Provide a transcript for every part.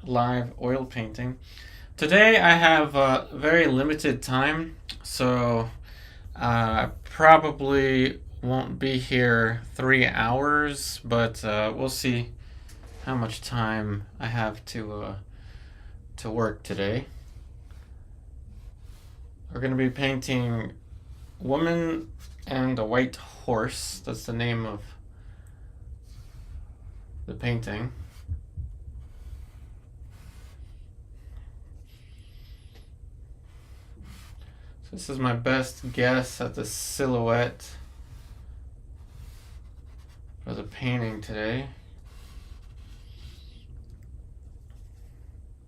live oil painting. Today I have very limited time, so I probably won't be here 3 hours, but we'll see how much time I have to work today. We're going to be painting Woman and a White Horse. That's the name of the painting. So this is my best guess at the silhouette for the painting today.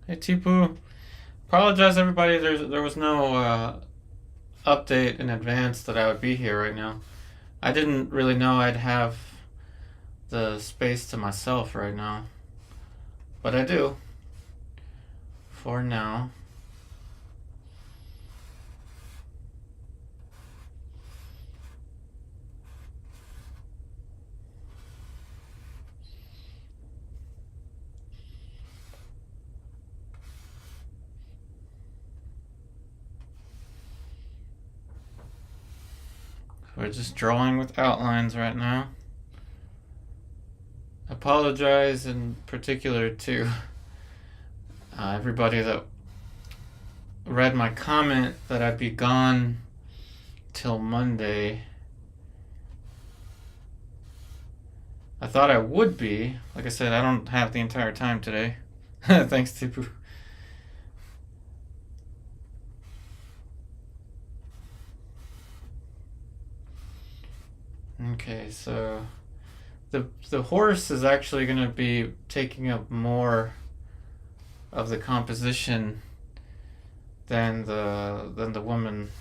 Hey Tipu, apologize everybody. There was no update in advance that I would be here right now. I didn't really know I'd have the space to myself right now, but I do for now. We're just drawing with outlines right now. Apologize in particular to everybody that read my comment that I'd be gone till Monday. I thought I would be. Like I said, I don't have the entire time today. Thanks, Tipu. Okay, so the horse is actually going to be taking up more of the composition than the woman.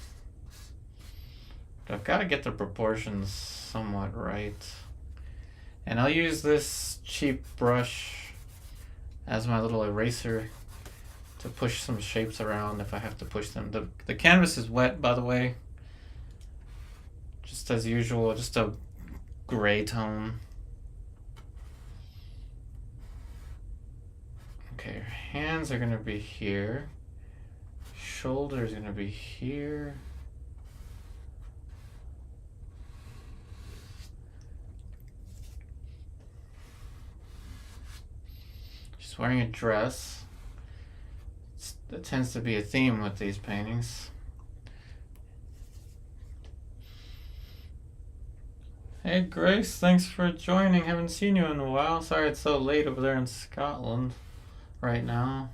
But I've got to get the proportions somewhat right. And I'll use this cheap brush as my little eraser to push some shapes around if I have to push them. The canvas is wet, by the way. Just as usual, just a gray tone. Okay, your hands are going to be here. Shoulders are going to be here. She's wearing a dress. That tends to be a theme with these paintings. Hey Grace, thanks for joining. Haven't seen you in a while. Sorry it's so late over there in Scotland right now.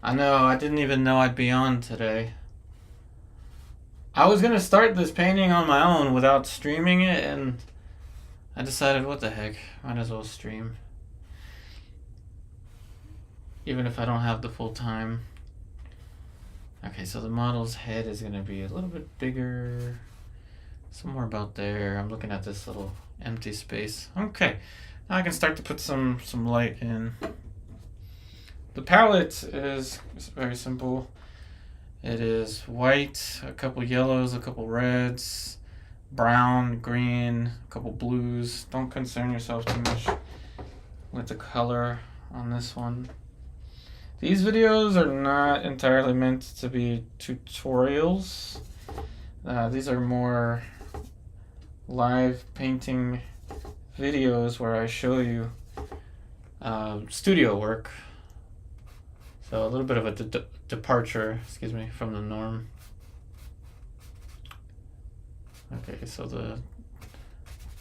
I know, I didn't even know I'd be on today. I was gonna start this painting on my own without streaming it, and I decided, what the heck, might as well stream. Even if I don't have the full time. Okay, so the model's head is gonna be a little bit bigger. Somewhere about there. I'm looking at this little empty space. Okay, now I can start to put some light in. The palette is very simple. It is white, a couple yellows, a couple reds, brown, green, a couple blues. Don't concern yourself too much with the color on this one. These videos are not entirely meant to be tutorials. These are more live painting videos where I show you studio work. So a little bit of a departure, from the norm. Okay, so the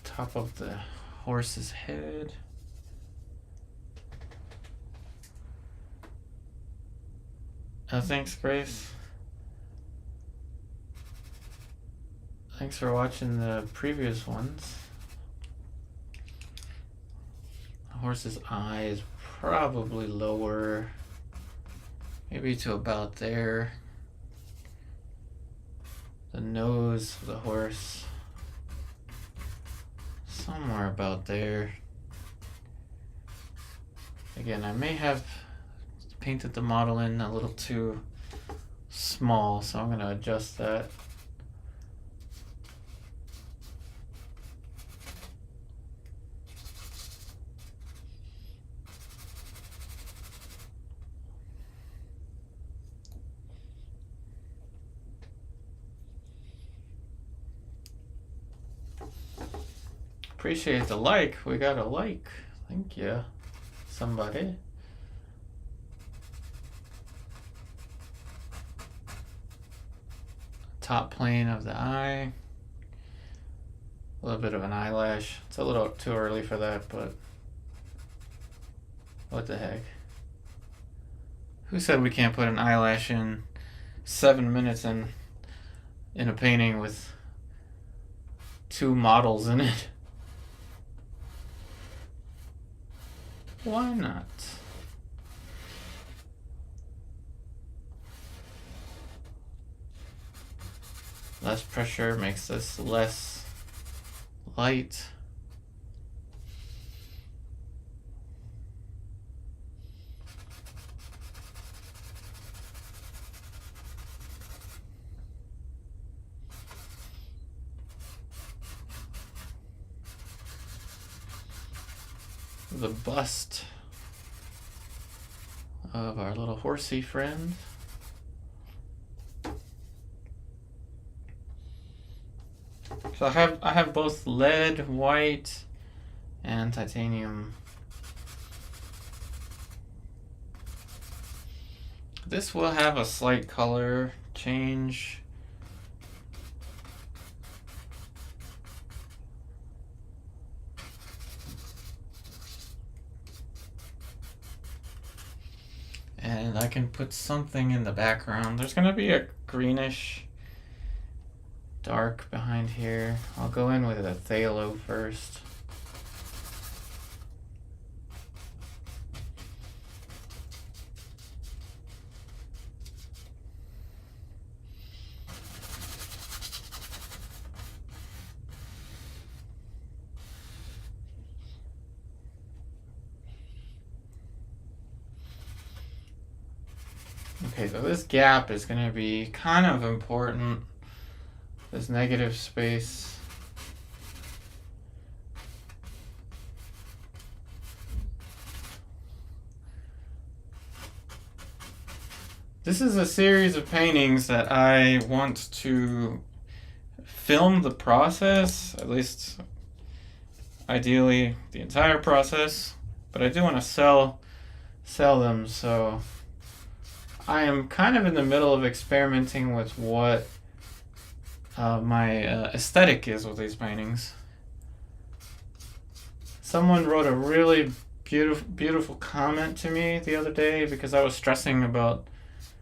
top of the horse's head. Thanks, Grace. Thanks for watching the previous ones. The horse's eye is probably lower, maybe to about there. The nose of the horse, somewhere about there. Again, I may have painted the model in a little too small, so I'm going to adjust that. Appreciate the like. We got a like. Thank you, somebody. Top plane of the eye. A little bit of an eyelash. It's a little too early for that, but what the heck? Who said we can't put an eyelash in 7 minutes in a painting with 2 models in it? Why not? Less pressure makes this less light. The bust of our little horsey friend. So I have both lead, white, and titanium. This will have a slight color change. And I can put something in the background. There's gonna be a greenish dark behind here. I'll go in with a phthalo first. Okay, so this gap is going to be kind of important. This negative space. This is a series of paintings that I want to film the process, at least ideally the entire process, but I do want to sell them, so I am kind of in the middle of experimenting with what my aesthetic is with these paintings. Someone wrote a really beautiful comment to me the other day because I was stressing about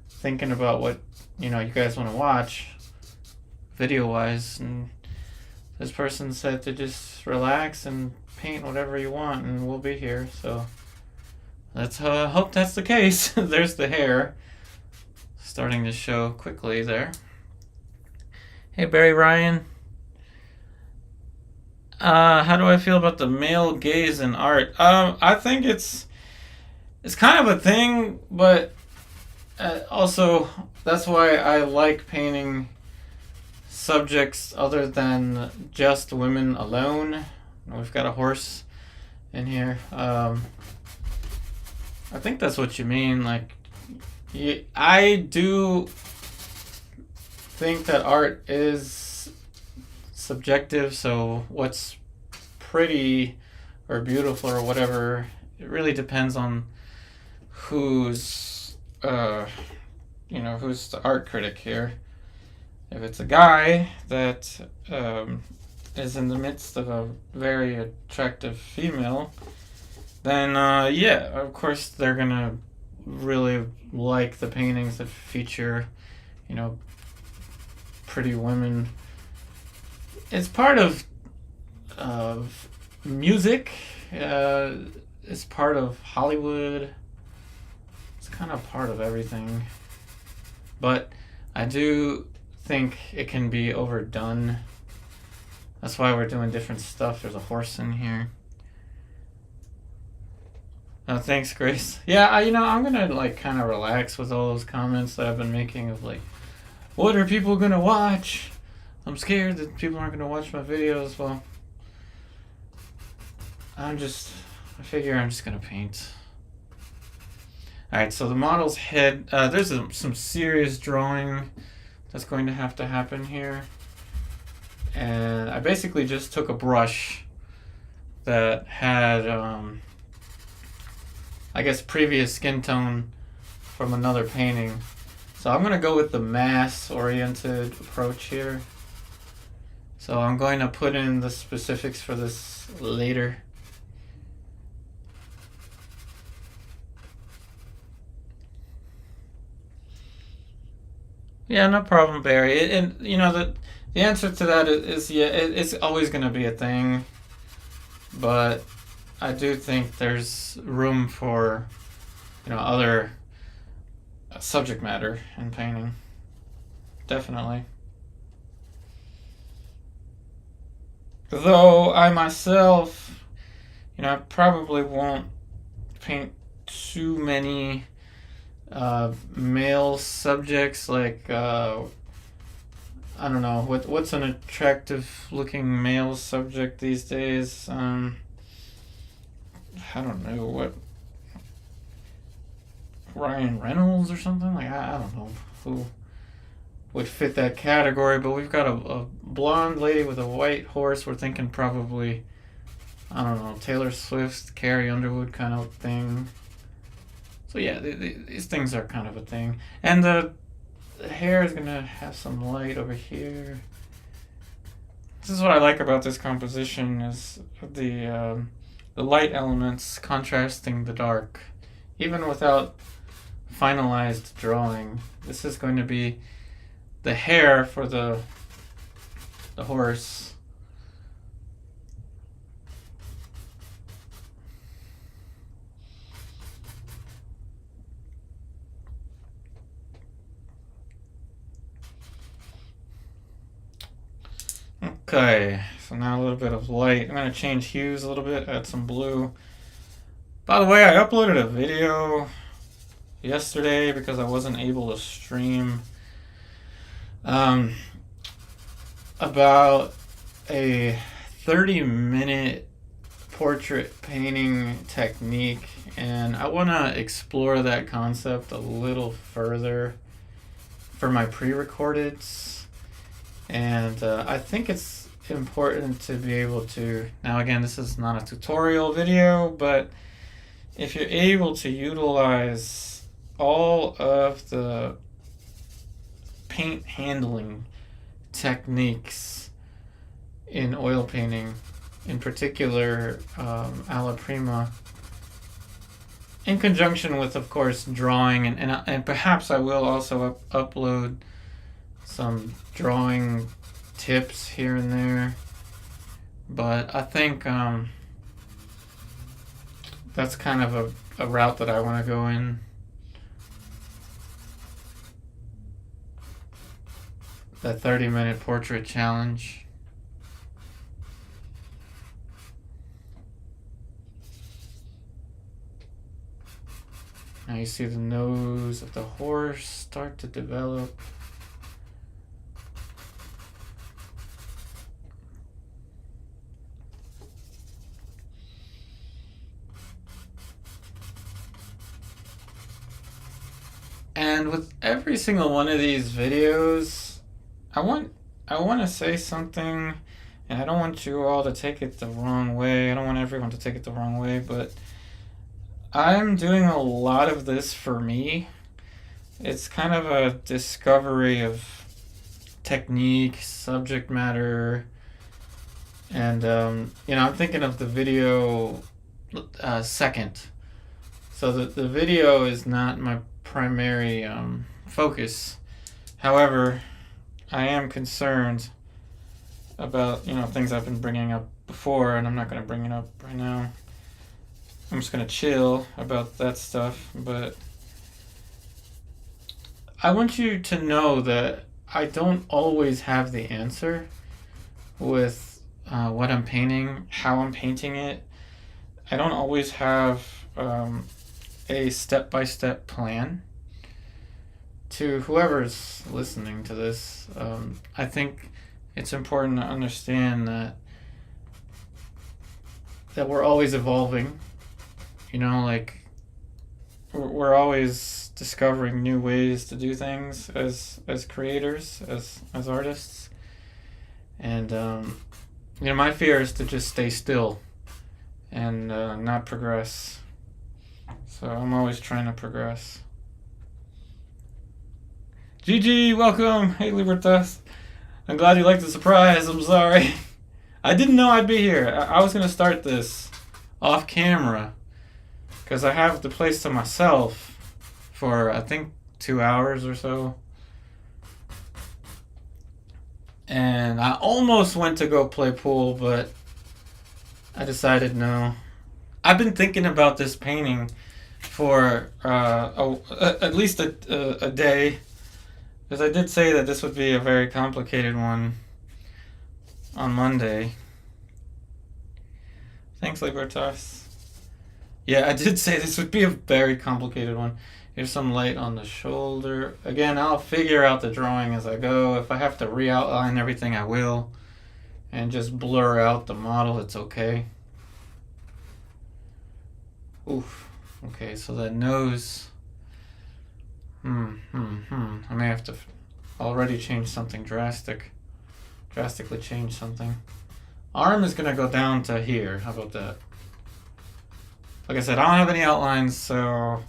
thinking about what you guys want to watch video wise, and this person said to just relax and paint whatever you want and we'll be here. So let's hope that's the case. There's the hair starting to show quickly there. Hey Barry Ryan, how do I feel about the male gaze in art? I think it's kind of a thing, but also that's why I like painting subjects other than just women alone. We've got a horse in here. I think that's what you mean. Like, I do think that art is subjective, so what's pretty or beautiful or whatever, it really depends on who's the art critic here. If it's a guy that is in the midst of a very attractive female, then yeah, of course they're gonna really like the paintings that feature, pretty women. It's part of music. It's part of Hollywood. It's kind of part of everything. But I do think it can be overdone. That's why we're doing different stuff. There's a horse in here. Oh, thanks, Grace. Yeah, I'm gonna kind of relax with all those comments that I've been making of what are people gonna watch? I'm scared that people aren't gonna watch my videos. Well, I figure I'm just gonna paint. Alright, so the model's head, there's some serious drawing that's going to happen here. And I basically just took a brush that had, I guess, previous skin tone from another painting. So I'm going to go with the mass-oriented approach here. So I'm going to put in the specifics for this later. Yeah, no problem, Barry. And you know the answer to that is yeah, it's always going to be a thing, but I do think there's room for, you know, other subject matter in painting. Definitely. Though I myself, you know, I probably won't paint too many male subjects, like I don't know what's an attractive looking male subject these days. I don't know, what, Ryan Reynolds or something, like I don't know who would fit that category, but we've got a blonde lady with a white horse. We're thinking probably, I don't know, Taylor Swift, Carrie Underwood kind of thing. So yeah, these things are kind of a thing. And the hair is gonna have some light over here. This is what I like about this composition, is the light elements contrasting the dark. Even without finalized drawing, this is going to be the hair for the horse. Okay, so now a little bit of light. I'm going to change hues a little bit, add some blue. By the way, I uploaded a video yesterday because I wasn't able to stream, about a 30-minute portrait painting technique, and I want to explore that concept a little further for my pre-recordeds. And I think it's important to be able to, now again, this is not a tutorial video, but if you're able to utilize all of the paint handling techniques in oil painting, in particular alla prima, in conjunction with, of course, drawing, and perhaps I will also upload some drawing tips here and there, but I think that's kind of a route that I want to go in. The 30-minute portrait challenge. Now you see the nose of the horse start to develop. And with every single one of these videos, I want to say something, and I don't want you all to take it the wrong way. I don't want everyone to take it the wrong way, but I'm doing a lot of this for me. It's kind of a discovery of technique, subject matter, and you know, I'm thinking of the video second. So the video is not my primary focus. However, I am concerned about, you know, things I've been bringing up before, and I'm not going to bring it up right now. I'm just going to chill about that stuff, but I want you to know that I don't always have the answer with what I'm painting, how I'm painting it. I don't always have a step-by-step plan. To whoever's listening to this, I think it's important to understand that we're always evolving. You know, like we're always discovering new ways to do things as creators, as artists. And you know, my fear is to just stay still and not progress. So I'm always trying to progress. GG, welcome. Hey, Libertas. I'm glad you liked the surprise. I'm sorry. I didn't know I'd be here. I was going to start this off camera because I have the place to myself for, I think, 2 hours or so. And I almost went to go play pool, but I decided no. I've been thinking about this painting for at least a day, because I did say that this would be a very complicated one on Monday. Thanks, Libertas. Yeah, I did say this would be a very complicated one. Here's some light on the shoulder. Again, I'll figure out the drawing as I go. If I have to re-outline everything, I will. And just blur out the model, it's okay. Oof. Okay, so that nose. I may have to already change something drastically change something. Arm is gonna go down to here. How about that? Like I said, I don't have any outlines, so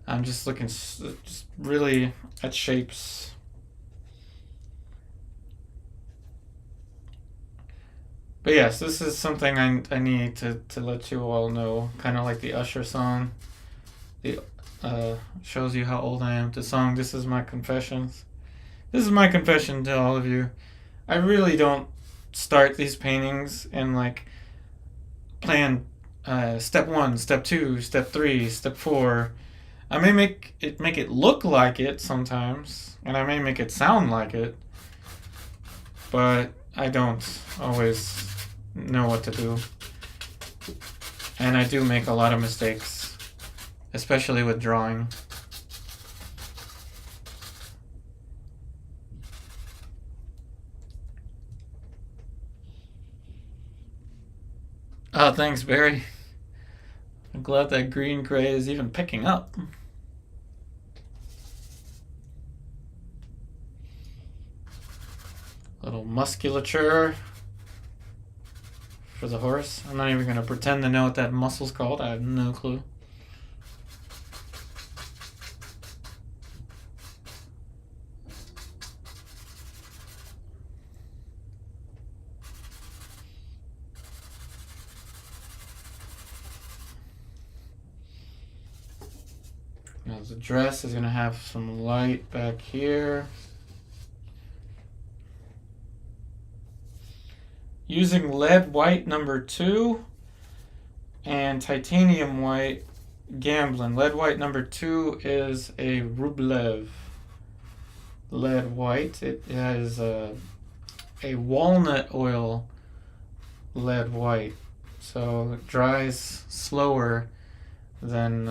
I'm just looking just really at shapes. But yes, this is something I need to let you all know. Kind of like the Usher song. The shows you how old I am. The song "This Is My Confessions." This is my confession to all of you. I really don't start these paintings and like plan step 1, step 2, step 3, step 4. I may make it look like it sometimes, and I may make it sound like it, but I don't always know what to do. And I do make a lot of mistakes, especially with drawing. Oh, thanks, Barry. I'm glad that green gray is even picking up. Little musculature for the horse. I'm not even going to pretend to know what that muscle's called. I have no clue. Now the dress is going to have some light back here. Using lead white number 2 and titanium white Gamblin. Lead white number 2 is a Rublev lead white. It has a walnut oil lead white, so it dries slower than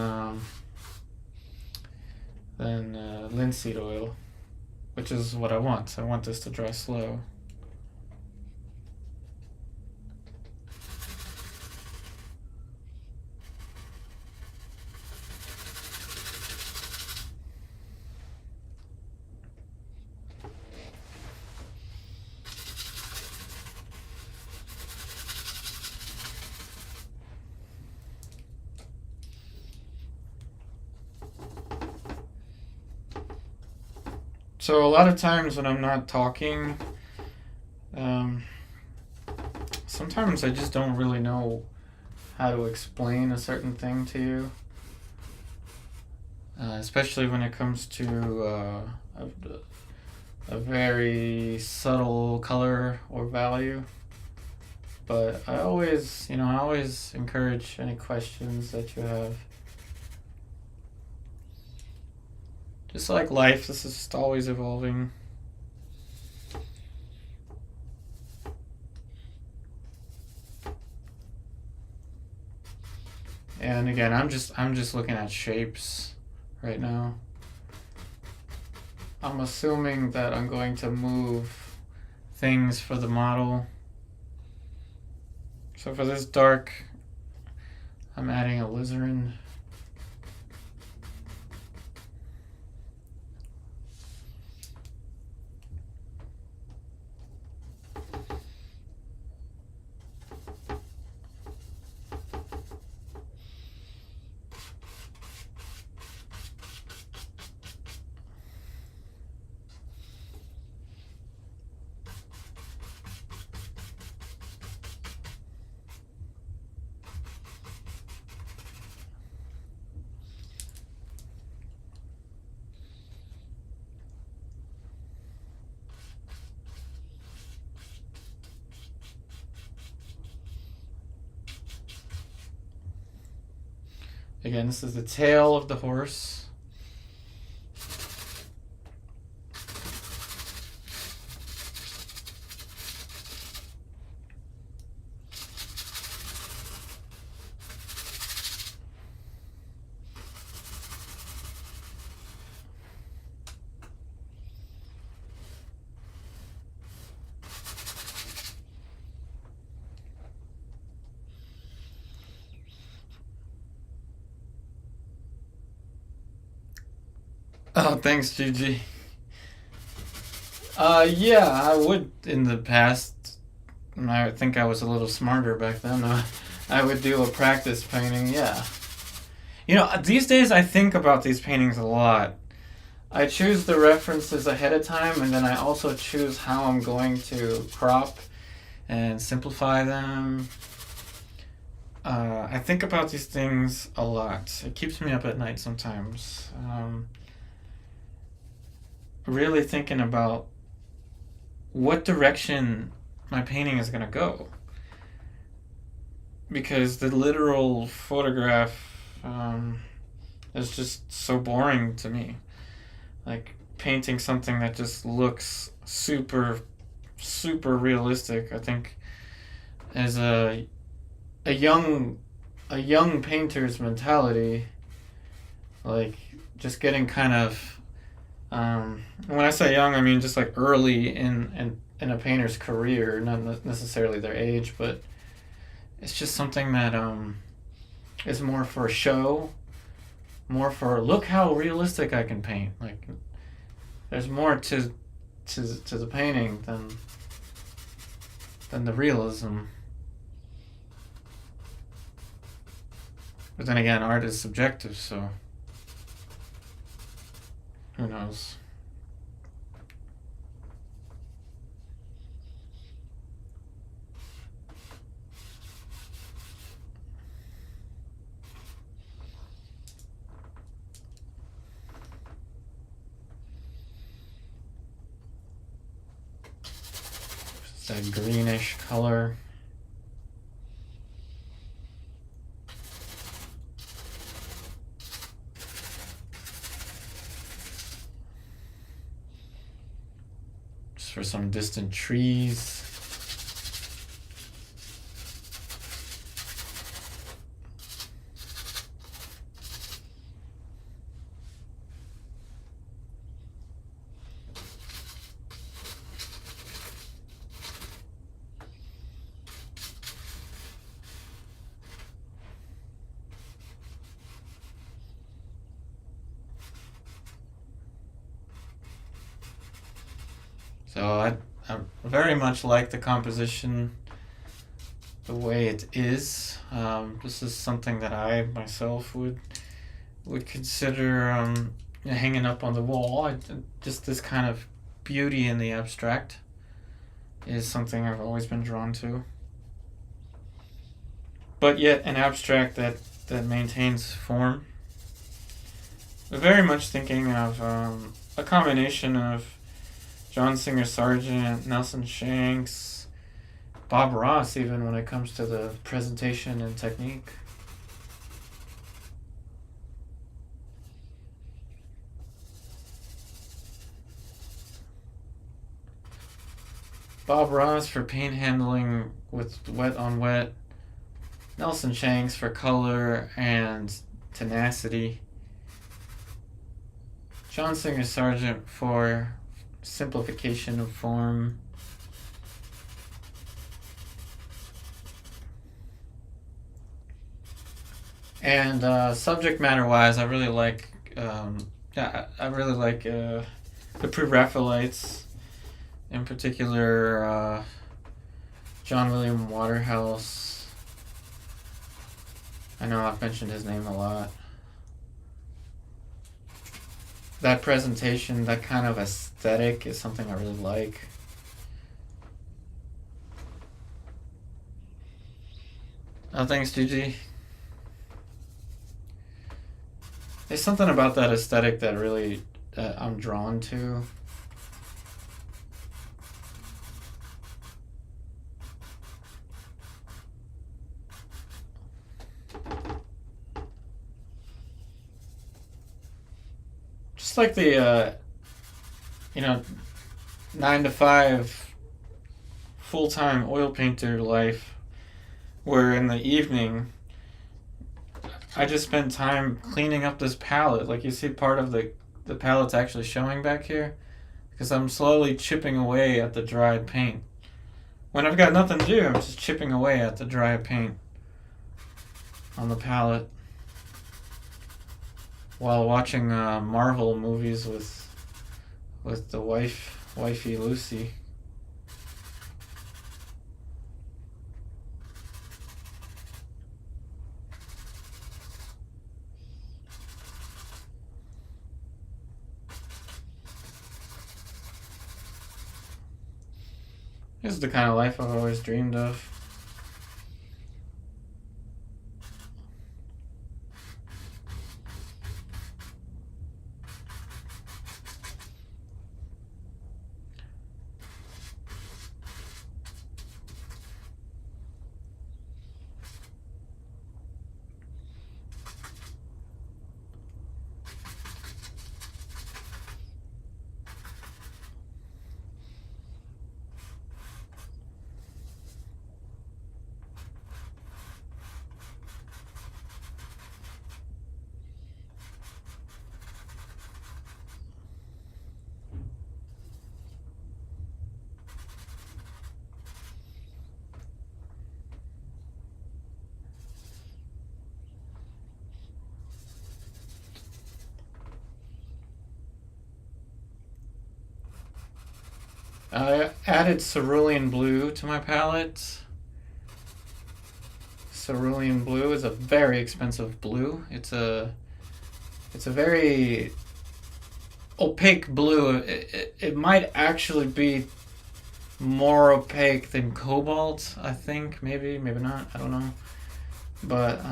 linseed oil, which is what I want. So I want this to dry slow. So a lot of times when I'm not talking, sometimes I just don't really know how to explain a certain thing to you, especially when it comes to a very subtle color or value. But I always encourage any questions that you have. Just like life, this is just always evolving. And again, I'm just looking at shapes right now. I'm assuming that I'm going to move things for the model. So for this dark, I'm adding alizarin. Again, this is the tail of the horse. Oh, thanks, Gigi. Yeah, I would in the past. I think I was a little smarter back then. I would do a practice painting, yeah. You know, these days I think about these paintings a lot. I choose the references ahead of time, and then I also choose how I'm going to crop and simplify them. I think about these things a lot. It keeps me up at night sometimes. Really thinking about what direction my painting is going to go. Because the literal photograph is just so boring to me. Like painting something that just looks super, super realistic, I think, is a young painter's mentality. Like just getting kind of when I say young, I mean just like early in a painter's career, not necessarily their age, but it's just something that is more for show, more for look how realistic I can paint. Like there's more to the painting than the realism. But then again, art is subjective, so who knows? It's that greenish color. For some distant trees. So I very much like the composition the way it is. This is something that I myself would consider hanging up on the wall. Just this kind of beauty in the abstract is something I've always been drawn to. But yet an abstract that maintains form. Very much thinking of a combination of John Singer Sargent, Nelson Shanks, Bob Ross, even when it comes to the presentation and technique. Bob Ross for paint handling with wet on wet. Nelson Shanks for color and tenacity. John Singer Sargent for simplification of form. And subject matter wise, I really like the Pre-Raphaelites, in particular John William Waterhouse. I know I've mentioned his name a lot. That presentation, that kind of aesthetic is something I really like. Oh, thanks, Gigi. There's something about that aesthetic that really I'm drawn to. just like the, 9 to 5 full-time oil painter life, where in the evening I just spend time cleaning up this palette. Like you see part of the palette's actually showing back here because I'm slowly chipping away at the dry paint. When I've got nothing to do, I'm just chipping away at the dry paint on the palette while watching Marvel movies with the wifey Lucy. This is the kind of life I've always dreamed of. I added cerulean blue to my palette. Cerulean blue is a very expensive blue. It's a very opaque blue. It might actually be more opaque than cobalt, I think. Maybe not. I don't know. But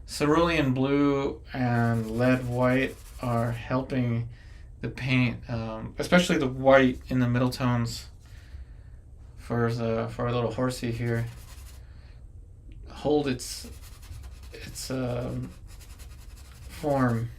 cerulean blue and lead white are helping the paint, especially the white in the middle tones for our little horsey here, hold its form.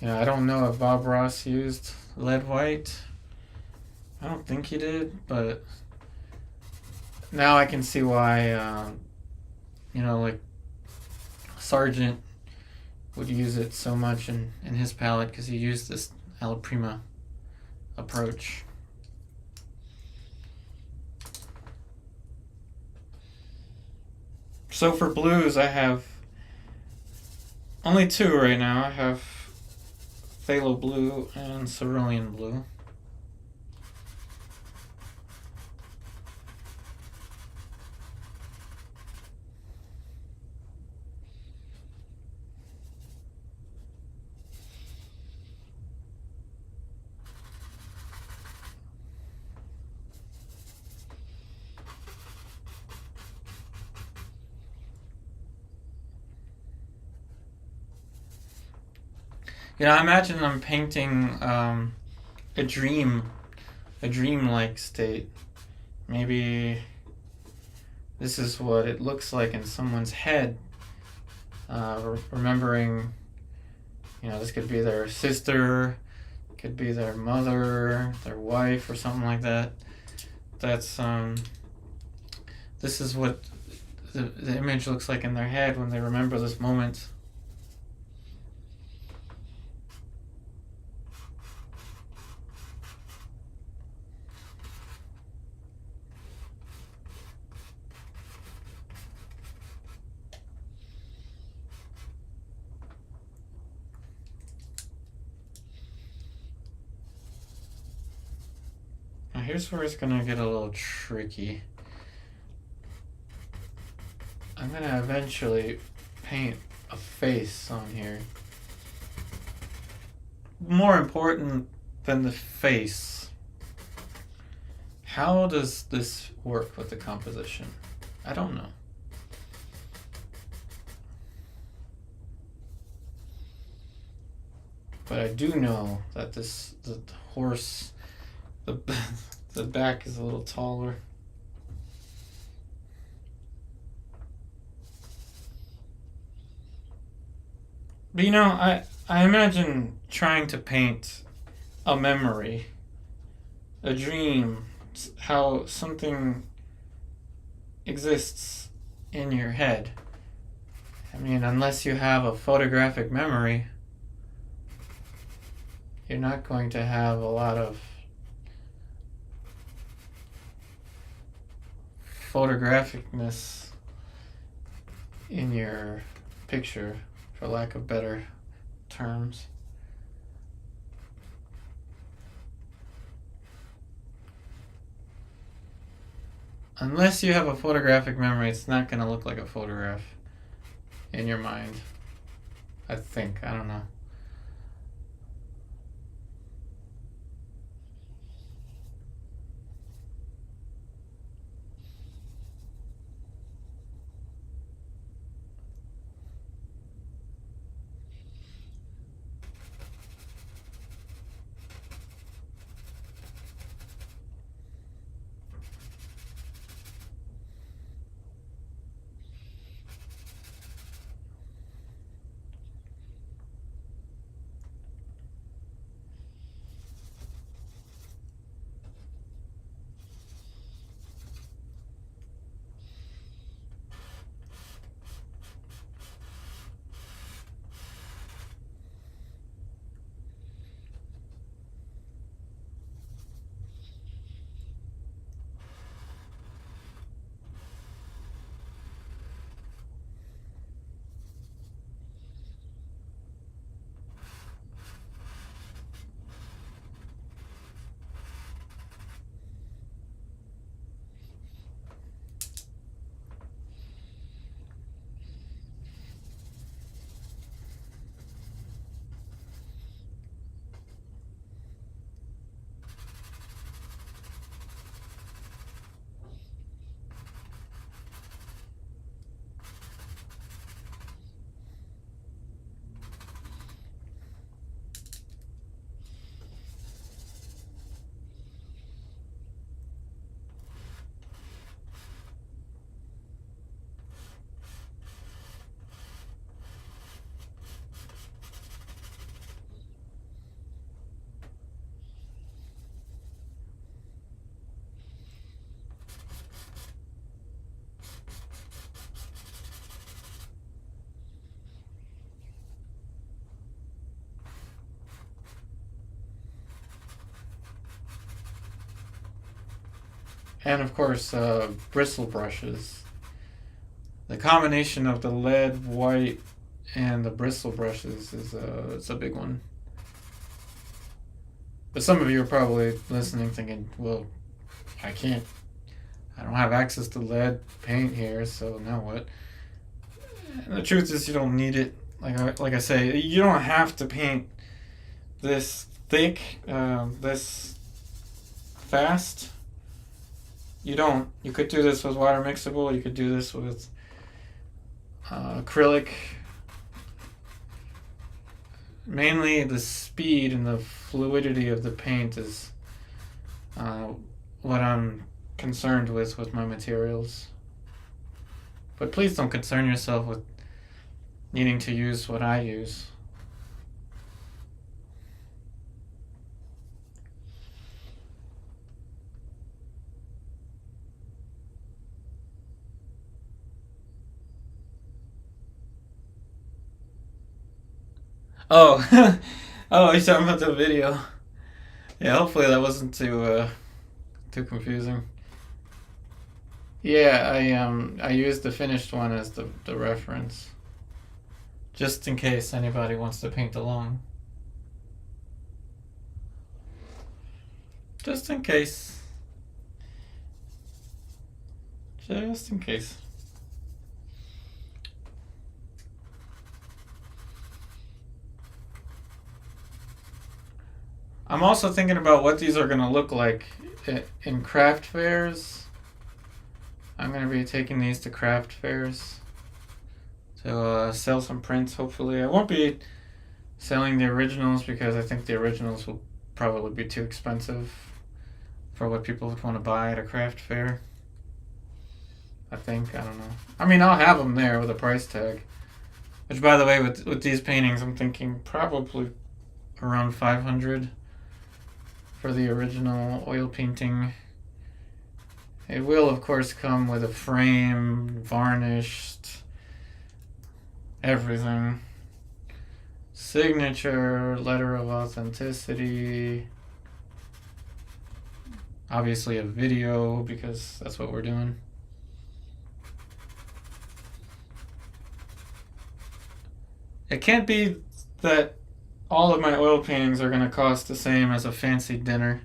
Yeah, I don't know if Bob Ross used lead white. I don't think he did, but now I can see why, like Sargent would use it so much in his palette, because he used this Alla Prima approach. So for blues, I have only two right now. I have phthalo blue and cerulean blue. I imagine I'm painting a dream-like state. Maybe this is what it looks like in someone's head, remembering, this could be their sister, could be their mother, their wife, or something like that. That's this is what the image looks like in their head when they remember this moment. Now here's where it's gonna get a little tricky. I'm gonna eventually paint a face on here. More important than the face, how does this work with the composition? I don't know. But I do know that the horse, the The back is a little taller. But you know, I imagine trying to paint a memory, a dream, how something exists in your head. I mean, unless you have a photographic memory, you're not going to have a lot of photographicness in your picture, for lack of better terms. Unless you have a photographic memory, it's not going to look like a photograph in your mind. I think. I don't know. And of course, bristle brushes. The combination of the lead, white, and the bristle brushes is it's a big one. But some of you are probably listening thinking, well, I don't have access to lead paint here, so now what? And the truth is you don't need it. Like I say, you don't have to paint this thick, this fast. You don't. You could do this with water mixable. You could do this with acrylic. Mainly the speed and the fluidity of the paint is what I'm concerned with my materials. But please don't concern yourself with needing to use what I use. Oh, oh, you're talking about the video. Yeah, hopefully that wasn't too confusing. Yeah, I used the finished one as the reference, just in case anybody wants to paint along. Just in case. Just in case. I'm also thinking about what these are going to look like in craft fairs. I'm going to be taking these to craft fairs to sell some prints, hopefully. I won't be selling the originals because I think the originals will probably be too expensive. for what people would want to buy at a craft fair. I think, I don't know. I mean, I'll have them there with a price tag. Which, by the way, with these paintings, I'm thinking probably around 500 for the original oil painting. It will, of course, come with a frame, varnished, everything. Signature, letter of authenticity. Obviously a video, because that's what we're doing. It can't be that all of my oil paintings are going to cost the same as a fancy dinner.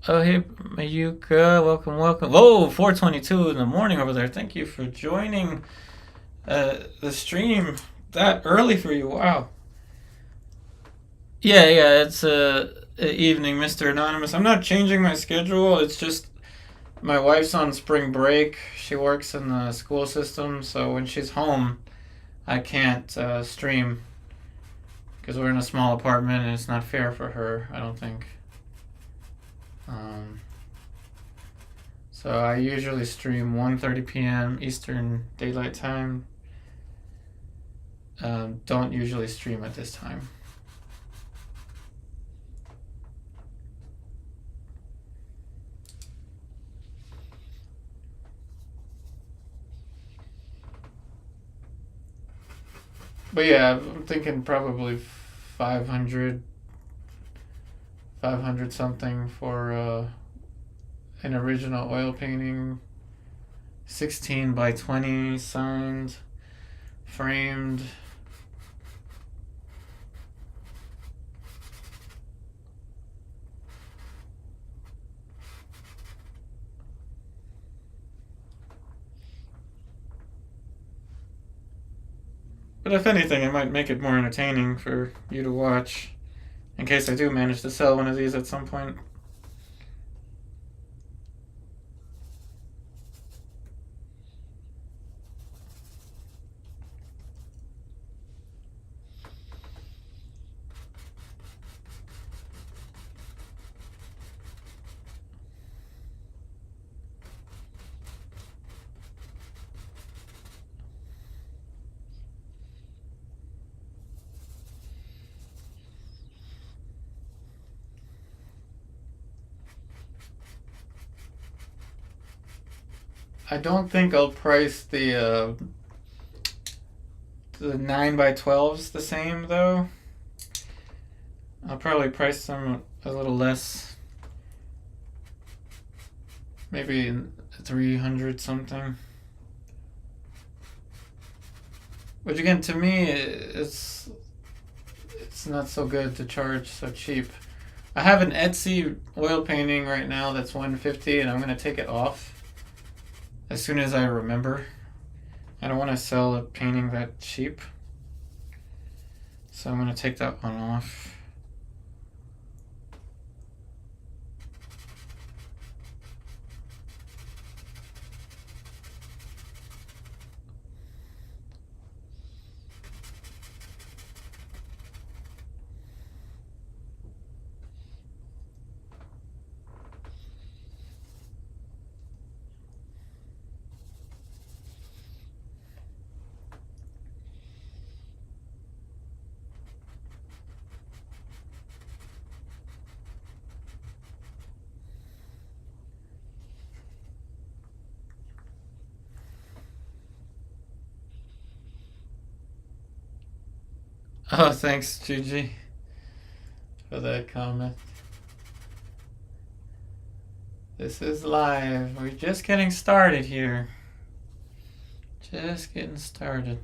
Oh, hey, Mayuka, welcome, welcome. Whoa, 4:22 in the morning over there. Thank you for joining the stream that early for you. Wow. Yeah, it's evening, Mr. Anonymous. I'm not changing my schedule. It's just my wife's on spring break. She works in the school system, so when she's home, I can't stream because we're in a small apartment and it's not fair for her, I don't think. So I usually stream 1:30 p.m. Eastern Daylight Time. Don't usually stream at this time. But yeah, I'm thinking probably 500 something for an original oil painting, 16 by 20, signed, framed. But if anything, it might make it more entertaining for you to watch, in case I do manage to sell one of these at some point. I don't think I'll price the 9 by 12s the same though. I'll probably price them a little less. Maybe 300 something. Which again, to me, it's not so good to charge so cheap. I have an Etsy oil painting right now that's $150, and I'm gonna take it off as soon as I remember. I don't want to sell a painting that cheap, so I'm gonna take that one off. Oh, thanks, Gigi, for that comment. This is live. We're just getting started here. Just getting started.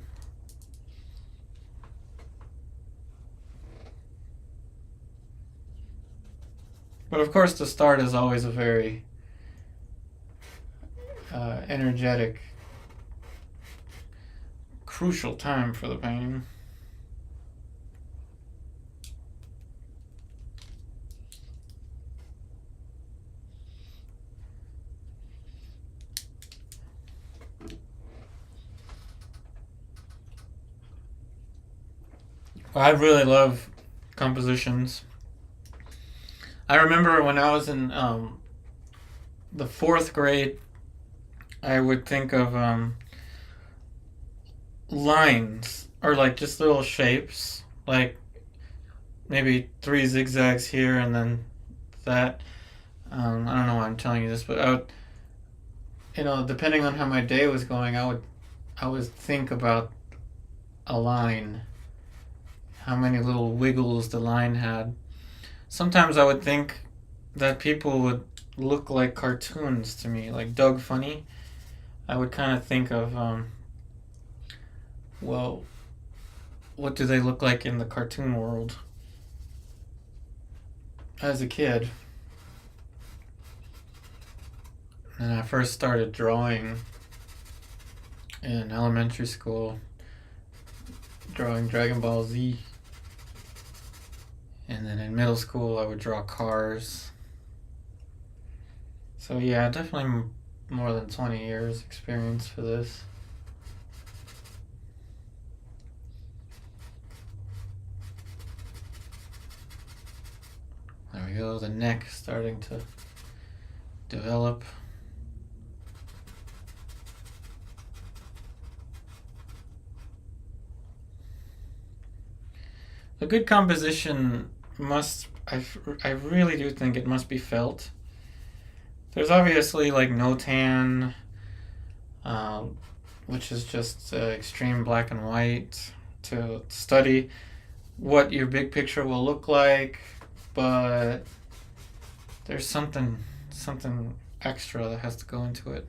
But of course, the start is always a very energetic, crucial time for the painting. I really love compositions. I remember when I was in the fourth grade, I would think of lines or like just little shapes, like maybe three zigzags here and then that. I don't know why I'm telling you this, but I would, depending on how my day was going, I would think about a line, how many little wiggles the line had. Sometimes I would think that people would look like cartoons to me, like Doug Funny. I would kind of think of, well, what do they look like in the cartoon world? As a kid, and I first started drawing in elementary school, drawing Dragon Ball Z. And then in middle school, I would draw cars. So yeah, definitely more than 20 years experience for this. There we go, the neck starting to develop. A good composition I really do think it must be felt. There's obviously like no tan, which is just extreme black and white to study what your big picture will look like, but there's something extra that has to go into it.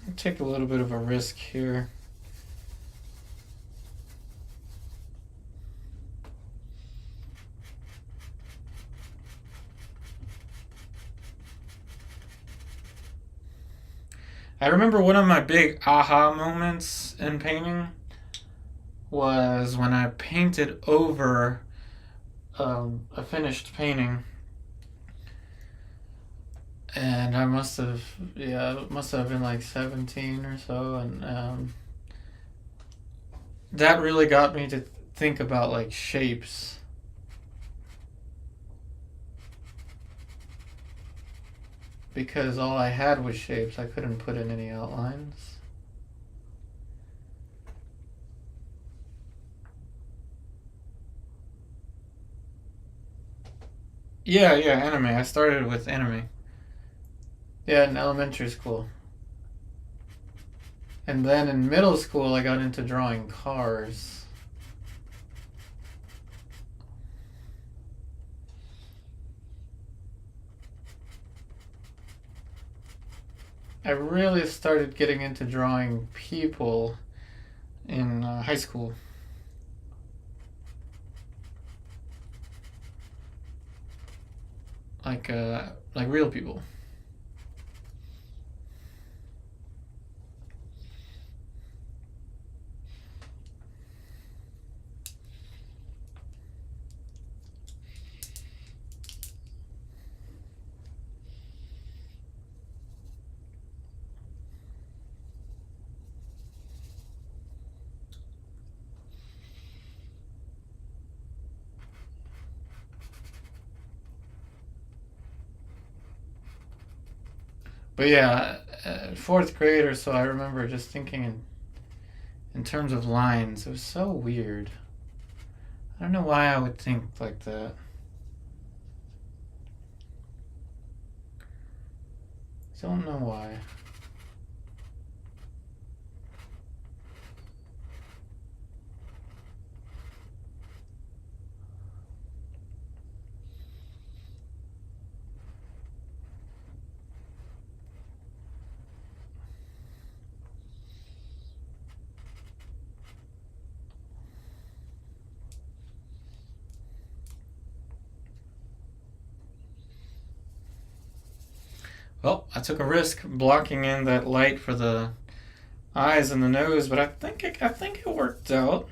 I'll take a little bit of a risk here. I remember one of my big aha moments in painting was when I painted over a finished painting, and I it must have been like 17 or so, and that really got me to think about like shapes. Because all I had was shapes, I couldn't put in any outlines. Yeah, anime. I started with anime. Yeah, in elementary school. And then in middle school, I got into drawing cars. I really started getting into drawing people in high school. Like real people. But yeah, fourth grade or so, I remember just thinking in terms of lines. It was so weird. I don't know why I would think like that. Don't know why. Well, I took a risk blocking in that light for the eyes and the nose, but I think it worked out.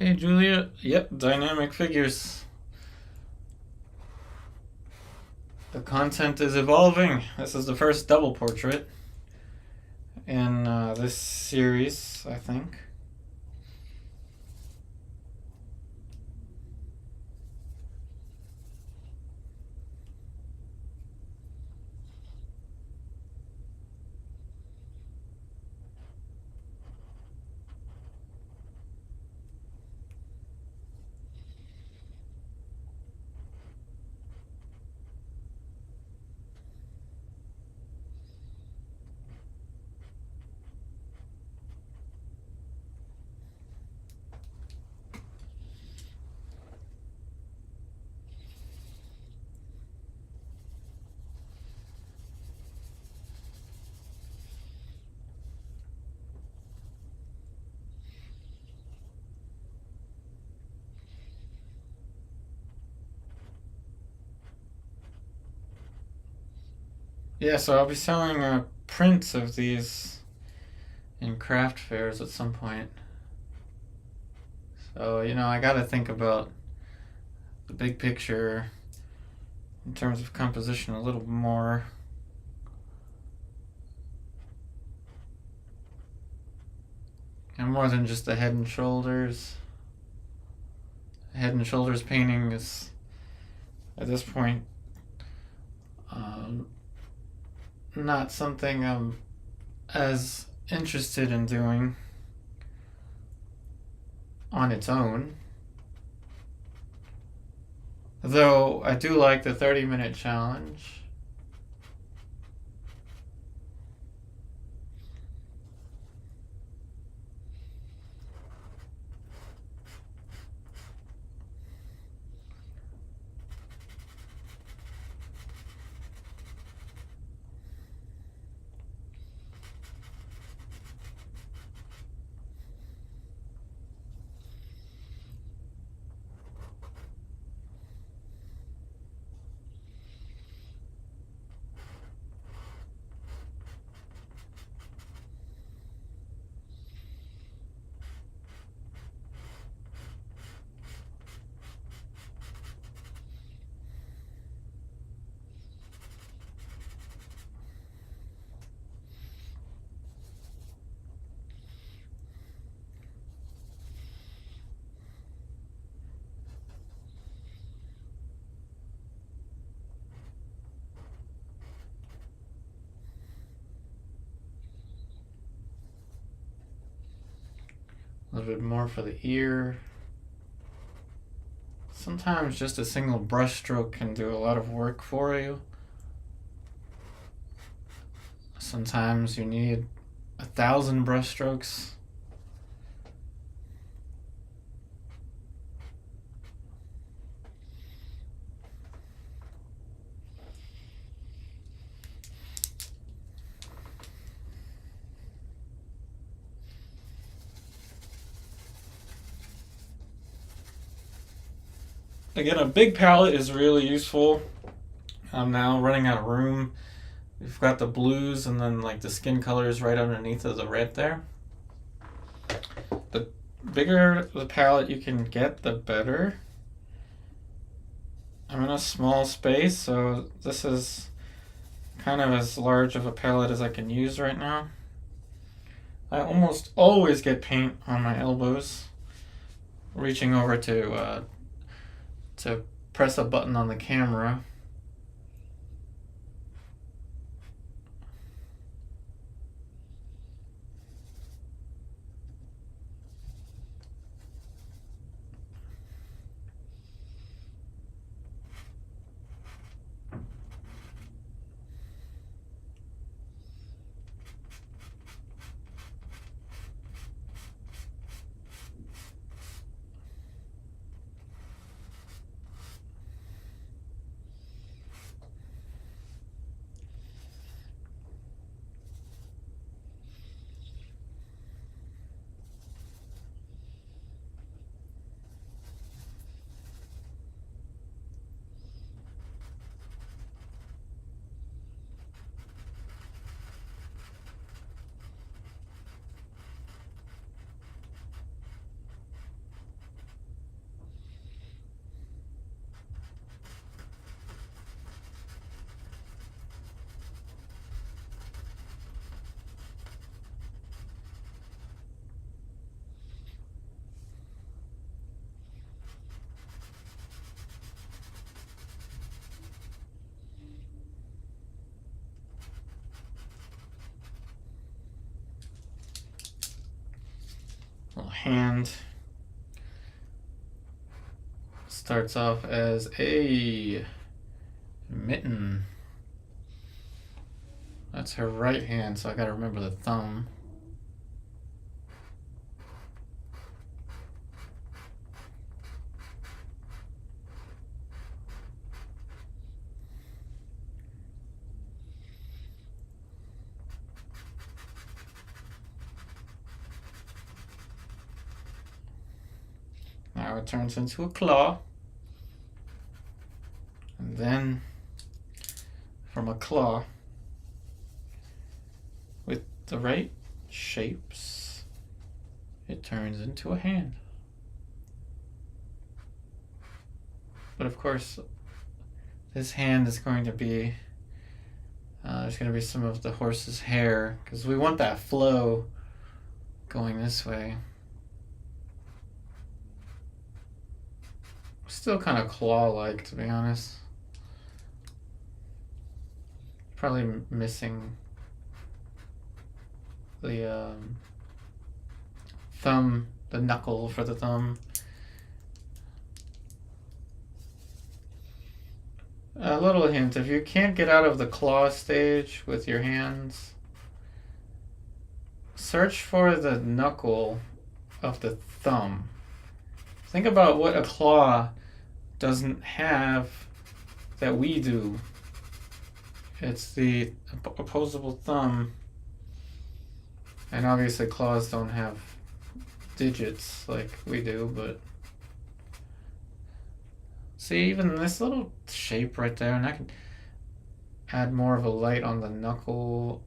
Hey, Julia. Yep, dynamic figures. The content is evolving. This is the first double portrait in this series, I think. Yeah, so I'll be selling prints of these in craft fairs at some point. So, I gotta think about the big picture in terms of composition a little more. And more than just the head and shoulders. Head and shoulders painting is, at this point, not something I'm as interested in doing on its own. Though I do like the 30-minute challenge. A little bit more for the ear. sometimes just a single brush stroke can do a lot of work for you. Sometimes you need 1,000 brush strokes. Again, a big palette is really useful. I'm now running out of room. We've got the blues and then like the skin colors right underneath of the red there. The bigger the palette you can get, the better. I'm in a small space, so this is kind of as large of a palette as I can use right now. I almost always get paint on my elbows, reaching over to press a button on the camera. Little hand starts off as a mitten. That's her right hand, so I gotta remember the thumb. Now it turns into a claw. And then from a claw, with the right shapes, it turns into a hand. But of course, this hand is going to be, there's going to be some of the horse's hair, because we want that flow going this way. Still kind of claw-like, to be honest. Probably missing the thumb, the knuckle for the thumb. A little hint, if you can't get out of the claw stage with your hands, search for the knuckle of the thumb. Think about what a claw doesn't have that we do. It's the opposable thumb. And obviously claws don't have digits like we do, but see, even this little shape right there, and I can add more of a light on the knuckle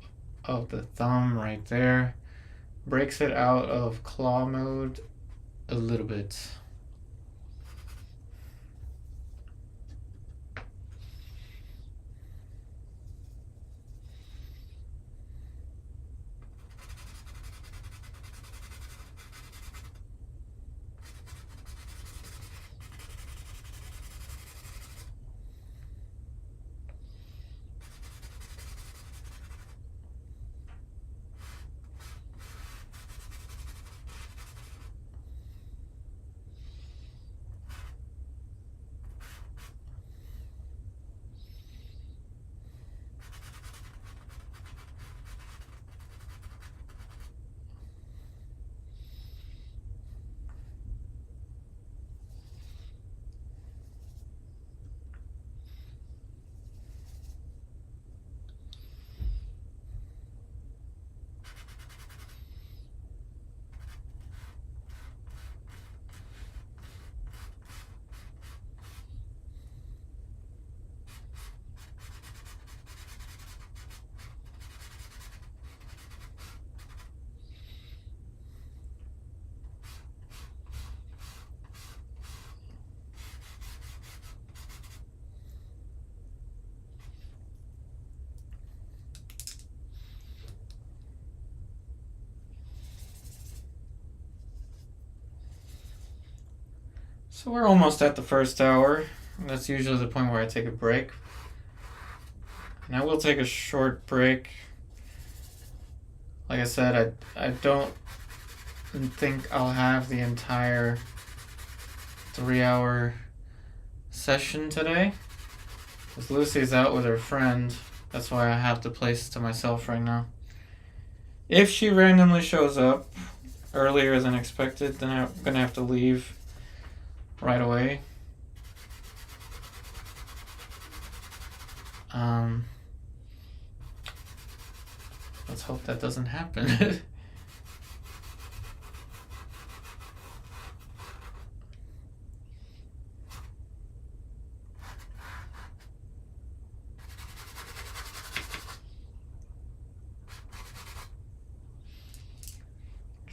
of the thumb right there. Breaks it out of claw mode a little bit. So we're almost at the first hour. That's usually the point where I take a break. And I will take a short break. Like I said, I don't think I'll have the entire 3-hour session today. Because Lucy's out with her friend. That's why I have the place to myself right now. If she randomly shows up earlier than expected, then I'm going to have to leave right away. Let's hope that doesn't happen.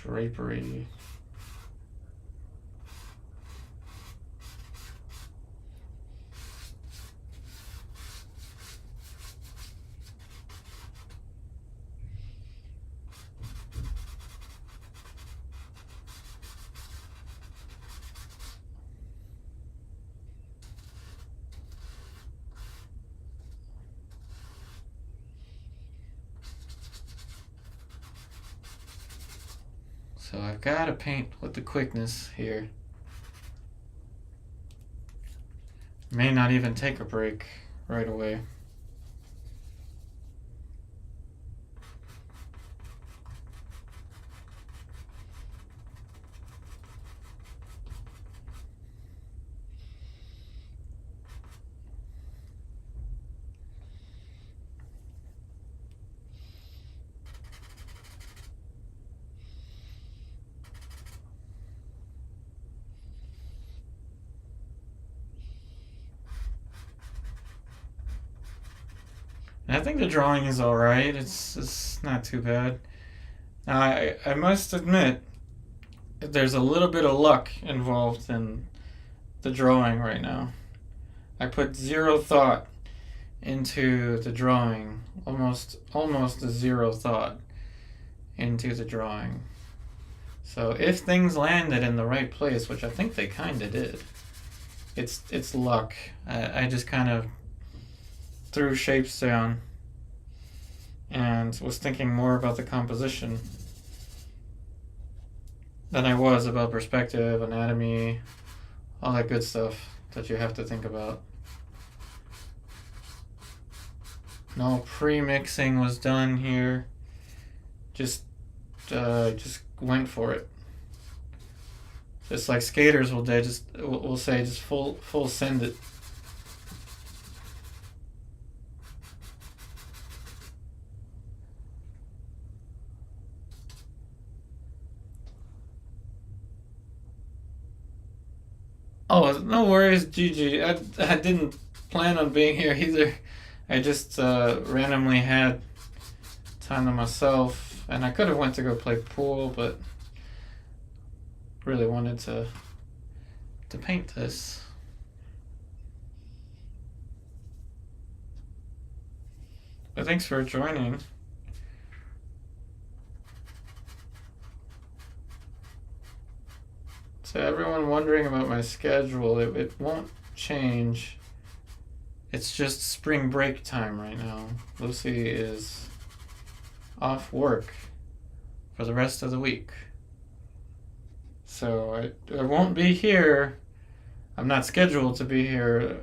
Drapery. So I've got to paint with the quickness here. May not even take a break right away. And I think the drawing is alright. It's not too bad. Now, I must admit, there's a little bit of luck involved in the drawing right now. I put zero thought into the drawing, almost a zero thought into the drawing. So if things landed in the right place, which I think they kind of did, it's luck. I just kind of threw shapes down and was thinking more about the composition than I was about perspective, anatomy, all that good stuff that you have to think about. No pre-mixing was done here. Just went for it. Just like skaters will do, we'll say just full send it. Oh, no worries, Gigi. I didn't plan on being here either. I just randomly had time to myself, and I could have went to go play pool, but really wanted to paint this. But thanks for joining. So everyone wondering about my schedule, it won't change. It's just spring break time right now. Lucy is off work for the rest of the week. So I won't be here. I'm not scheduled to be here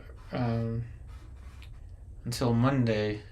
until Monday.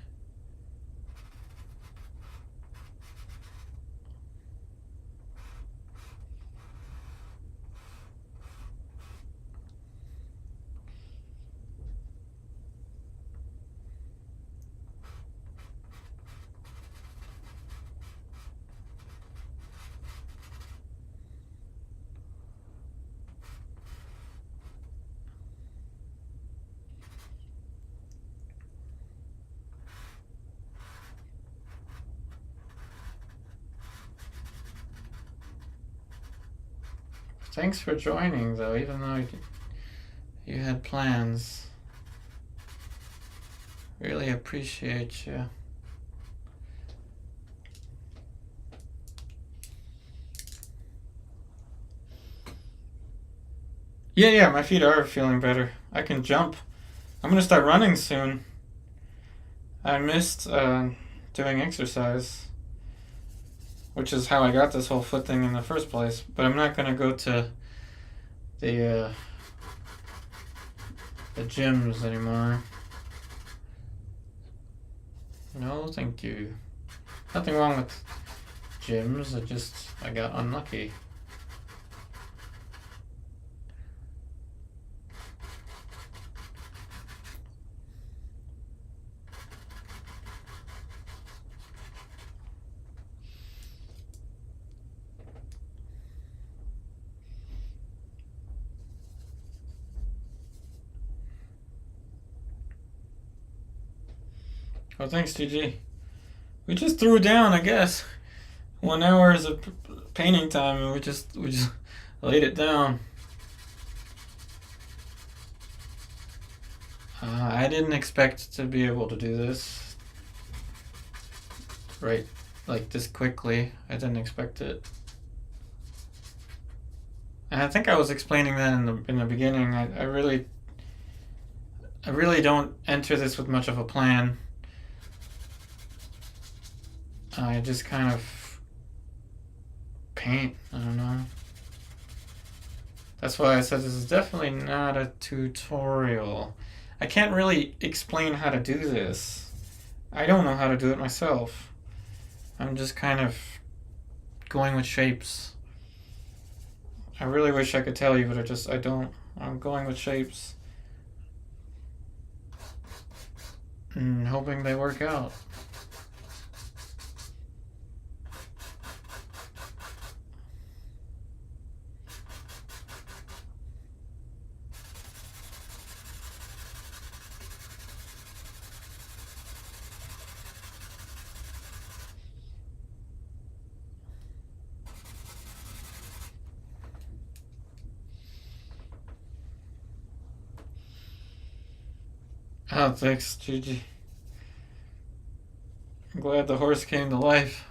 Thanks for joining, though, even though you had plans. Really appreciate you. Yeah, my feet are feeling better. I can jump. I'm gonna start running soon. I missed doing exercise, which is how I got this whole foot thing in the first place. But I'm not gonna go to the gyms anymore. No, thank you. Nothing wrong with gyms. I got unlucky. Oh, thanks, GG. We just threw down, I guess. 1 hour is a painting time, and we just laid it down. I didn't expect to be able to do this right, like this quickly. I didn't expect it. And I think I was explaining that in the beginning. I really don't enter this with much of a plan. I just kind of paint. I don't know. That's why I said this is definitely not a tutorial. I can't really explain how to do this. I don't know how to do it myself. I'm just kind of going with shapes. I really wish I could tell you, but I don't. I'm going with shapes. And hoping they work out. Oh, thanks, Gigi. I'm glad the horse came to life.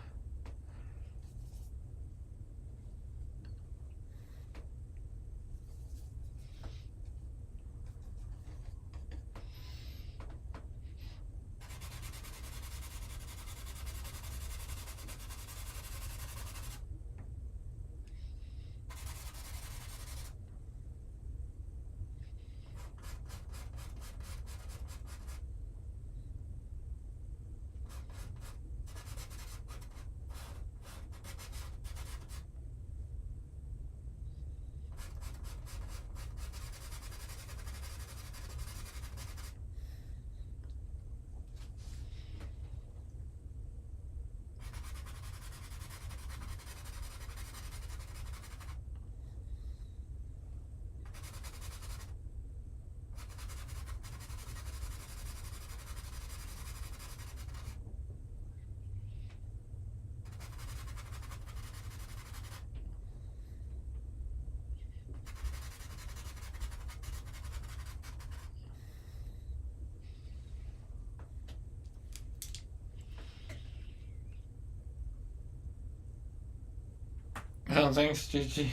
Oh, thanks, Gigi.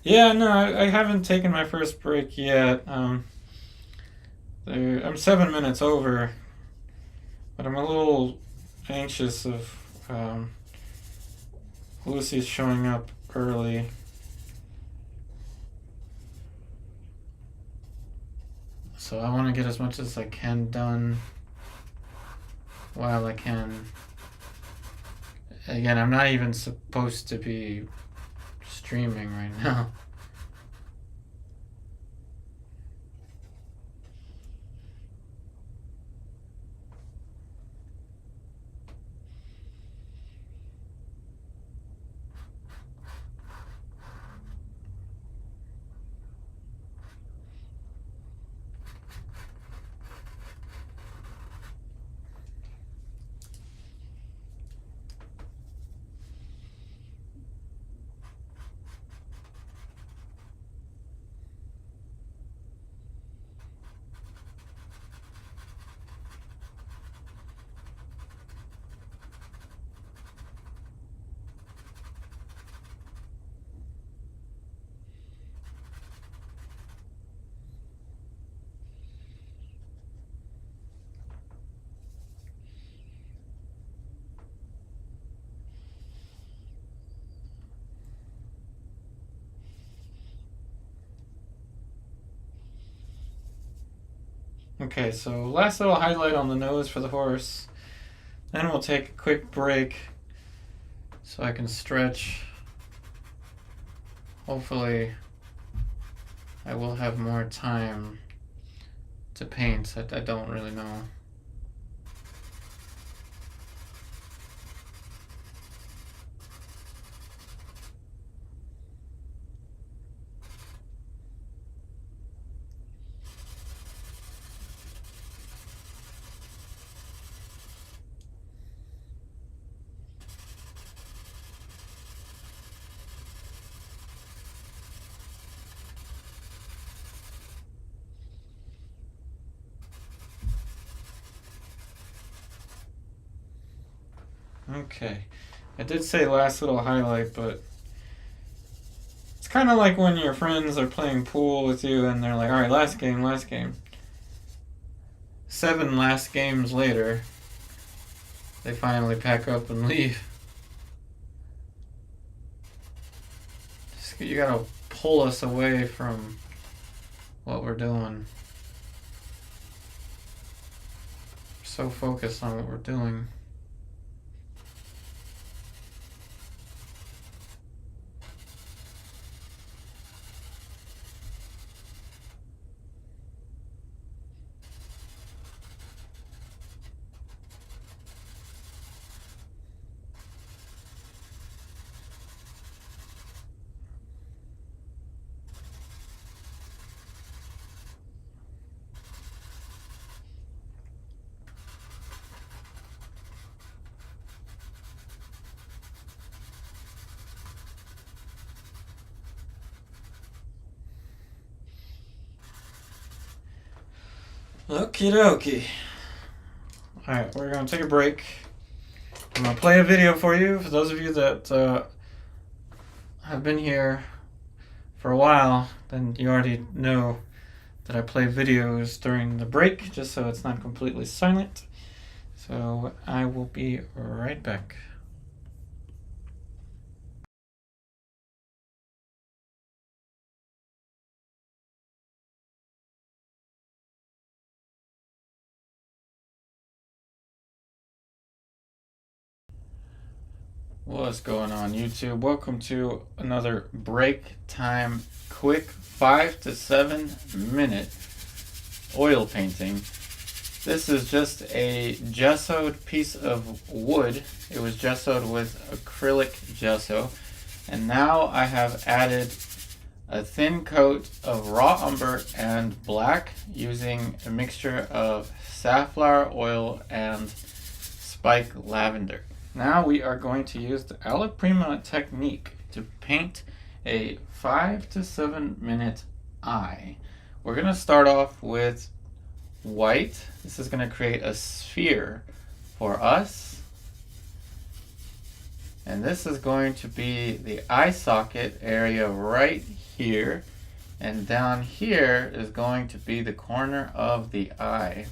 Yeah, no, I haven't taken my first break yet. I'm 7 minutes over, but I'm a little anxious of Lucy's showing up early. So I want to get as much as I can done while I can. Again, I'm not even supposed to be streaming right now. Okay, so last little highlight on the nose for the horse. Then we'll take a quick break so I can stretch. Hopefully I will have more time to paint. I don't really know. Okay, I did say last little highlight, but it's kind of like when your friends are playing pool with you and they're like, all right, last game, last game. 7 last games later, they finally pack up and leave. You gotta pull us away from what we're doing. So focused on what we're doing. Okie dokie. Alright, we're going to take a break. I'm going to play a video for you. For those of you that have been here for a while, then you already know that I play videos during the break, just so it's not completely silent. So I will be right back. What's going on, YouTube? Welcome to another break time quick 5 to 7 minute oil painting. This is just a gessoed piece of wood. It was gessoed with acrylic gesso, and now I have added a thin coat of raw umber and black using a mixture of safflower oil and spike lavender. Now we are going to use the Alla Prima technique to paint a 5 to 7 minute eye. We're going to start off with white. This is going to create a sphere for us. And this is going to be the eye socket area right here. And down here is going to be the corner of the eye.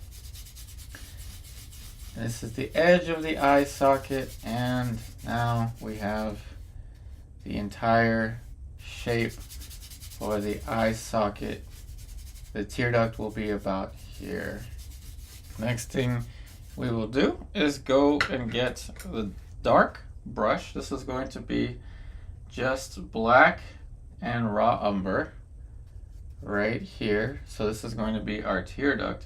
This is the edge of the eye socket, and now we have the entire shape for the eye socket. The tear duct will be about here. Next thing we will do is go and get the dark brush. This is going to be just black and raw umber right here. So this is going to be our tear duct.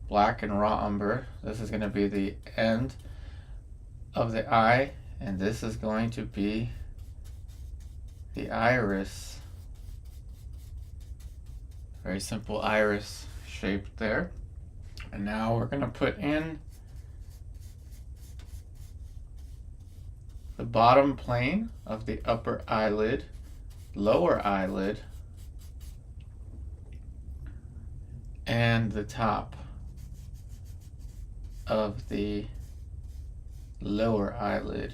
Black and raw umber. This is going to be the end of the eye, and this is going to be the iris. Very simple iris shape there. And now we're going to put in the bottom plane of the upper eyelid, lower eyelid, and the top of the lower eyelid.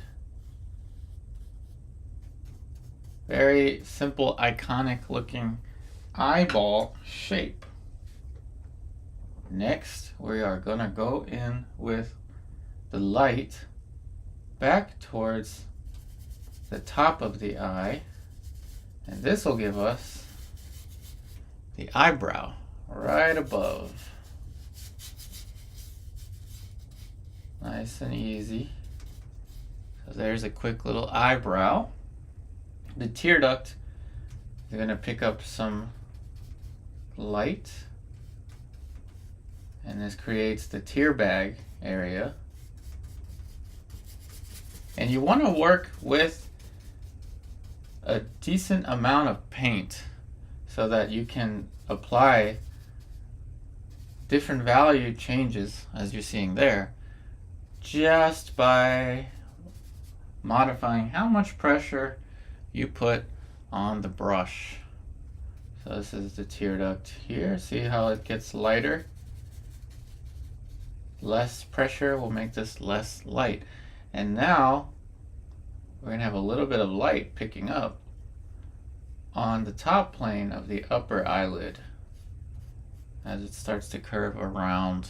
Very simple, iconic looking eyeball shape. Next, we are gonna go in with the light back towards the top of the eye, and this will give us the eyebrow right above. Nice and easy. So there's a quick little eyebrow. The tear duct is going to pick up some light, and this creates the tear bag area. And you want to work with a decent amount of paint so that you can apply different value changes, as you're seeing there, just by modifying how much pressure you put on the brush. So this is the tear duct here. See how it gets lighter? Less pressure will make this less light. And now we're going to have a little bit of light picking up on the top plane of the upper eyelid as it starts to curve around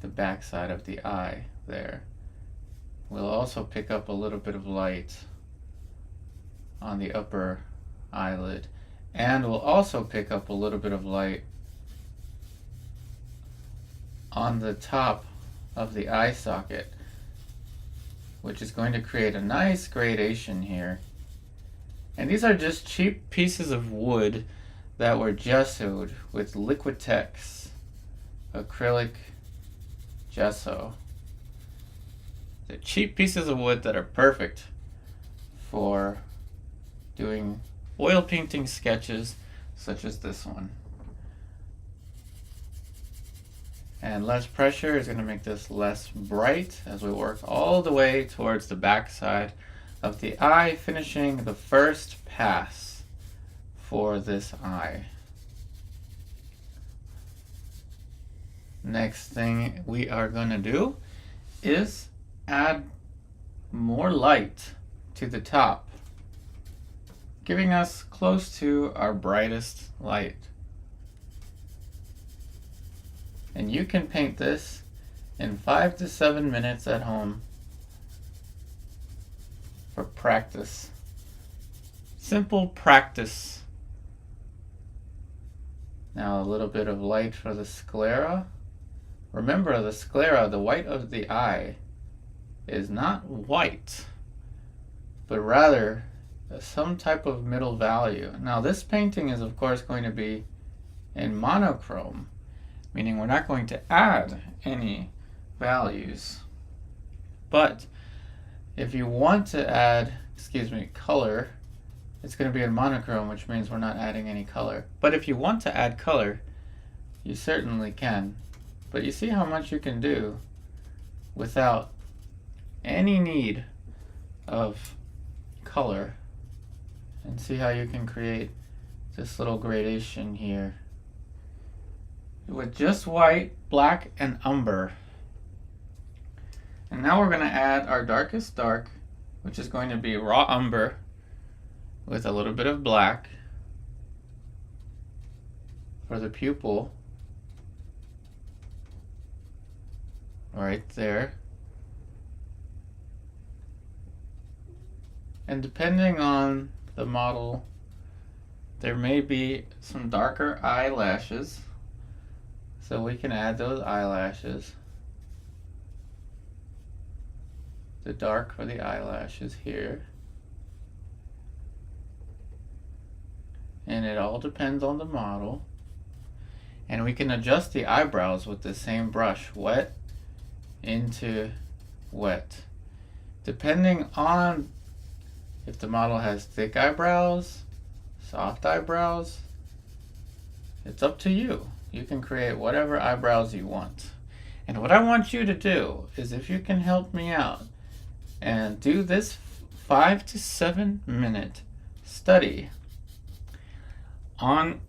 the back side of the eye there. We'll also pick up a little bit of light on the upper eyelid, and we'll also pick up a little bit of light on the top of the eye socket, which is going to create a nice gradation here. And these are just cheap pieces of wood that were gessoed with Liquitex acrylic gesso. They're cheap pieces of wood that are perfect for doing oil painting sketches such as this one. And less pressure is going to make this less bright as we work all the way towards the back side of the eye, finishing the first pass for this eye. Next thing we are going to do is add more light to the top, giving us close to our brightest light. And you can paint this in 5 to 7 minutes at home for practice. Simple practice. Now a little bit of light for the sclera. Remember, the sclera, the white of the eye, is not white, but rather some type of middle value. Now this painting is of course going to be in monochrome, meaning we're not going to add any values. But if you want to add, color, it's going to be in monochrome, which means we're not adding any color. But if you want to add color, you certainly can. But you see how much you can do without any need of color. And see how you can create this little gradation here with just white, black, and umber. And now we're going to add our darkest dark, which is going to be raw umber with a little bit of black for the pupil right there. And depending on the model, there may be some darker eyelashes, so we can add those eyelashes. The dark for the eyelashes here. And it all depends on the model. And we can adjust the eyebrows with the same brush, wet into wet. Depending on if the model has thick eyebrows, soft eyebrows, it's up to you. You can create whatever eyebrows you want. And what I want you to do is, if you can help me out and do this 5 to 7 minute study on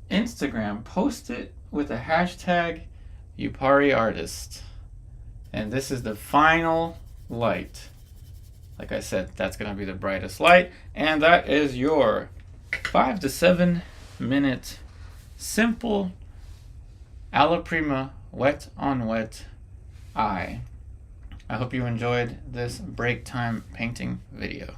Instagram, post it with a hashtag #UpariArtist. And this is the final light. Like I said, that's going to be the brightest light. And that is your 5 to 7 minute simple alla prima wet on wet eye. I hope you enjoyed this break time painting video.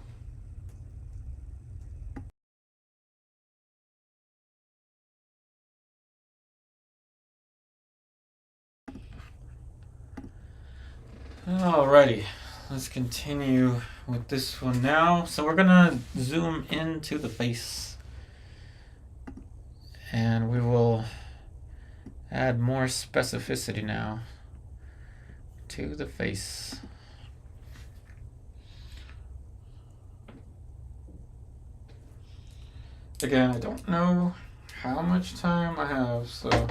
Alrighty, let's continue with this one now. So we're gonna zoom into the face, and we will add more specificity now to the face. Again, I don't know how much time I have, so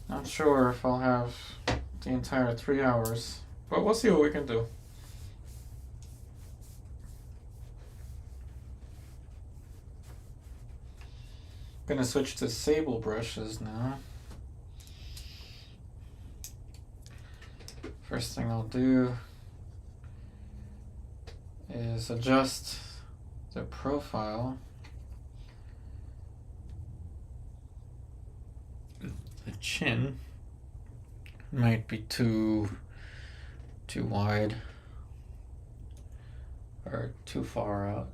not sure if I'll have the entire 3 hours, but we'll see what we can do. Gonna switch to sable brushes now. First thing I'll do is adjust the profile. The chin might be too wide or too far out.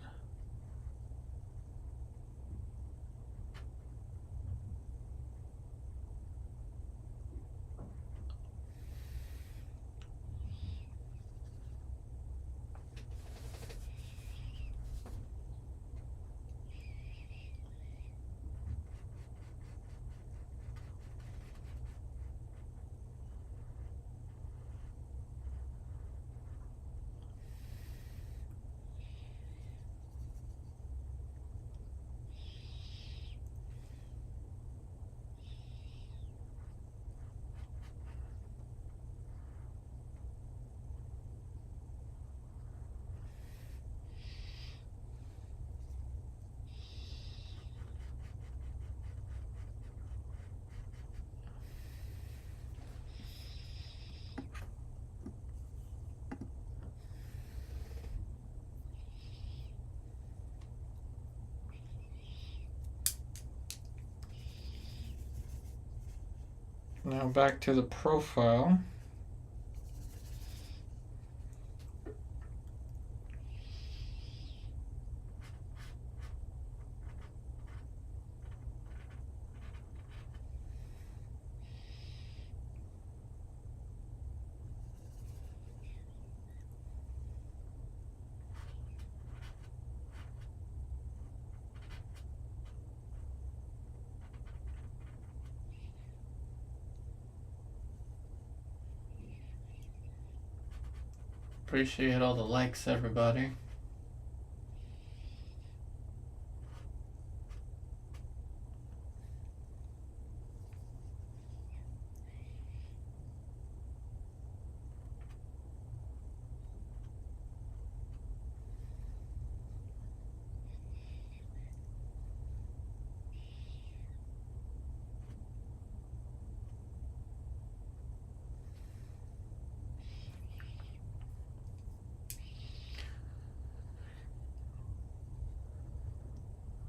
Now back to the profile. Appreciate all the likes, everybody.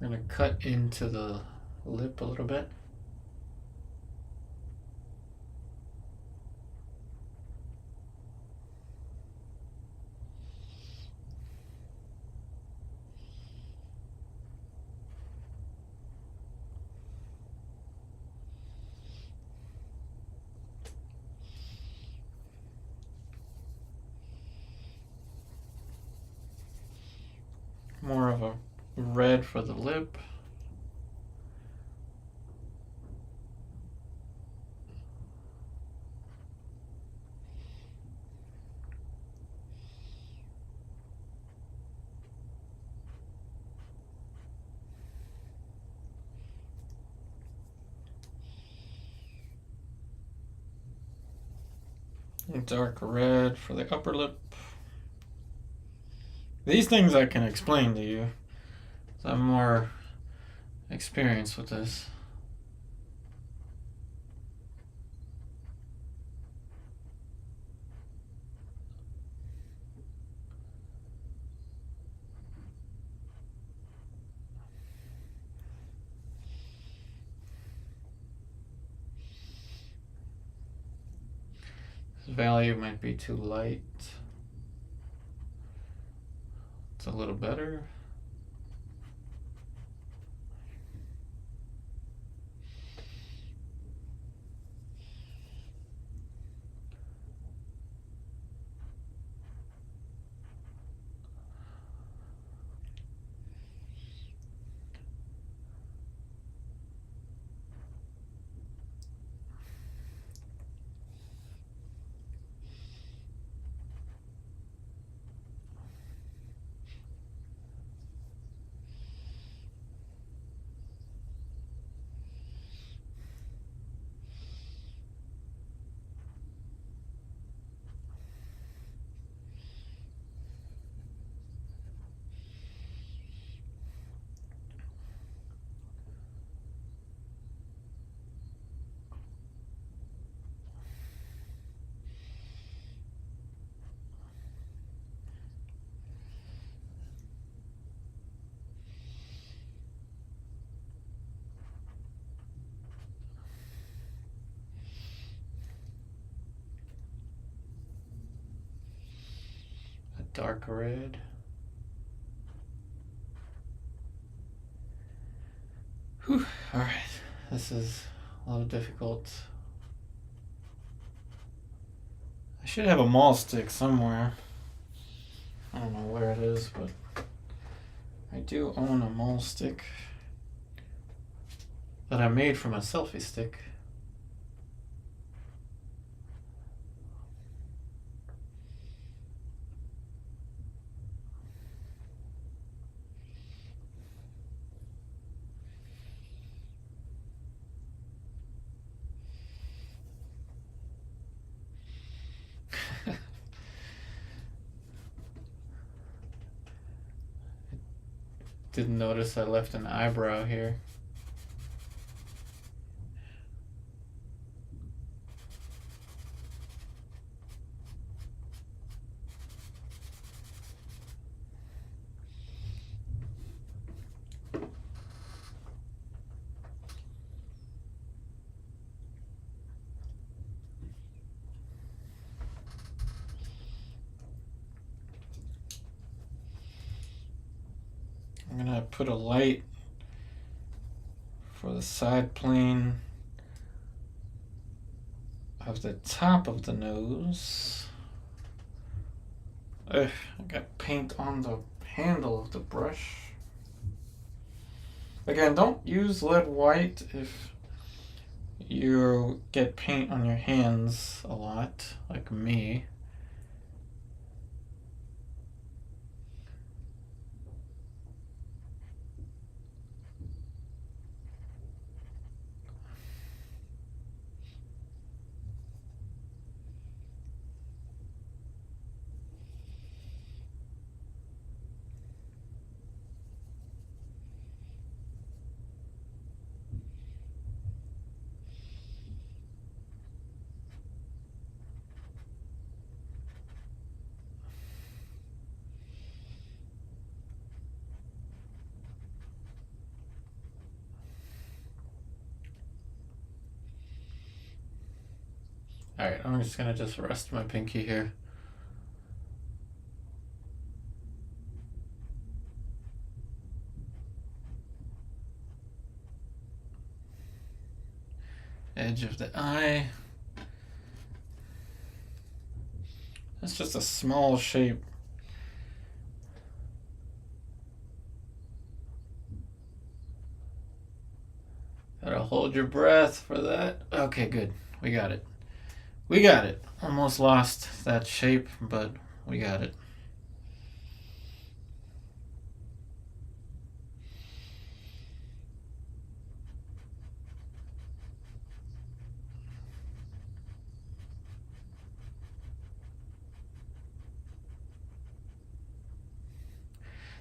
I'm gonna cut into the lip a little bit. More of a red for the lip. Dark red for the upper lip. These things I can explain to you. So I'm more experienced with this. This value might be too light. It's a little better. dark red. Whew, alright. This is a little difficult. I should have a maul stick somewhere. I don't know where it is, but I do own a maul stick that I made from a selfie stick. Didn't notice I left an eyebrow here. I'm gonna put a light for the side plane of the top of the nose. Ugh, I got paint on the handle of the brush. Again, don't use lead white if you get paint on your hands a lot, like me. Alright, I'm just gonna rest my pinky here. Edge of the eye. That's just a small shape. Gotta hold your breath for that. Okay, good. We got it. We got it. Almost lost that shape, but we got it.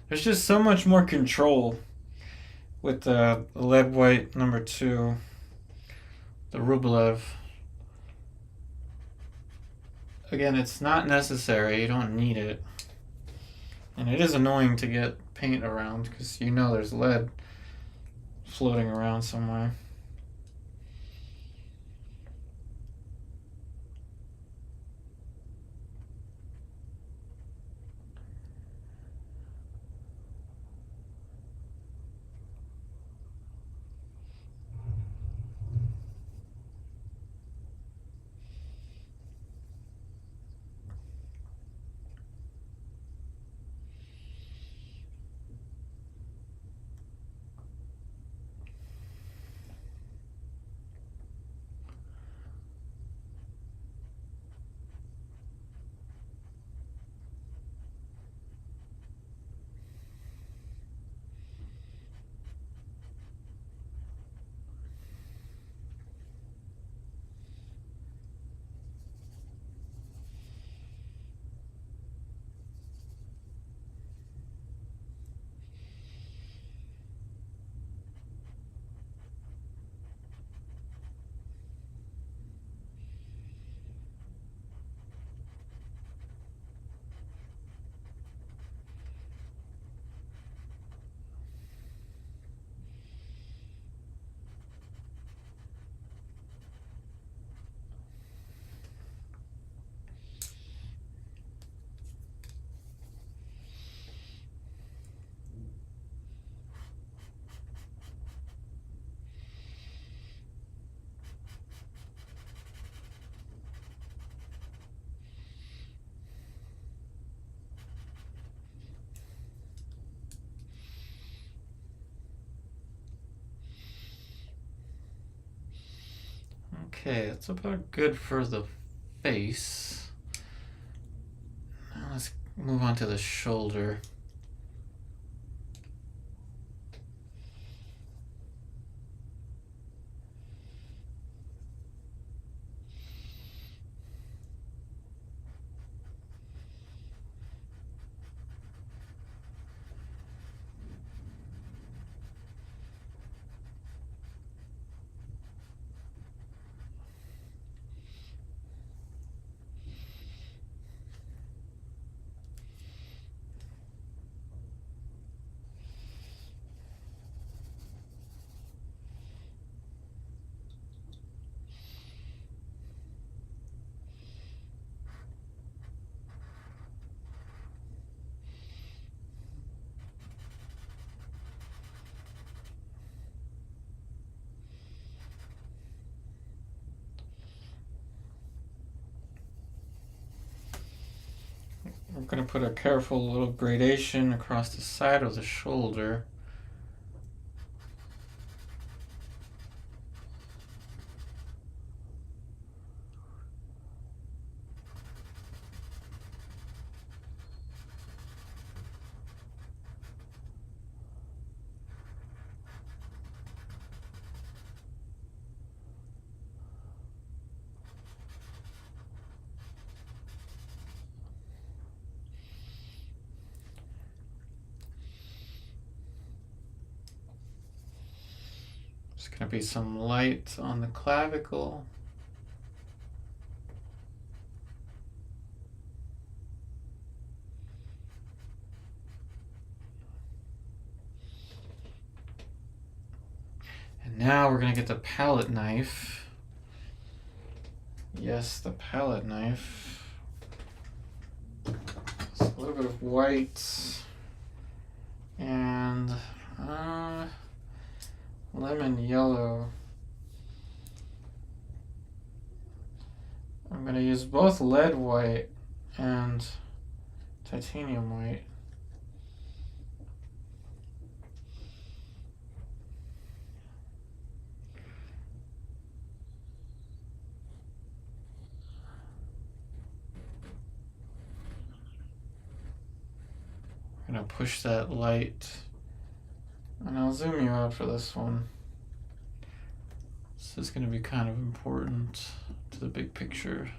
There's just so much more control with the lead white number 2, the Rublev. Again, it's not necessary. You don't need it. And it is annoying to get paint around because you know there's lead floating around somewhere. Okay, that's about good for the face. Now let's move on to the shoulder. We're going to put a careful little gradation across the side of the shoulder. There's going to be some light on the clavicle. And now we're going to get the palette knife. Yes, the palette knife. It's a little bit of white and lemon yellow. I'm going to use both lead white and titanium white. I'm going to push that light, and I'll zoom you out for this one. This is going to be kind of important to the big picture.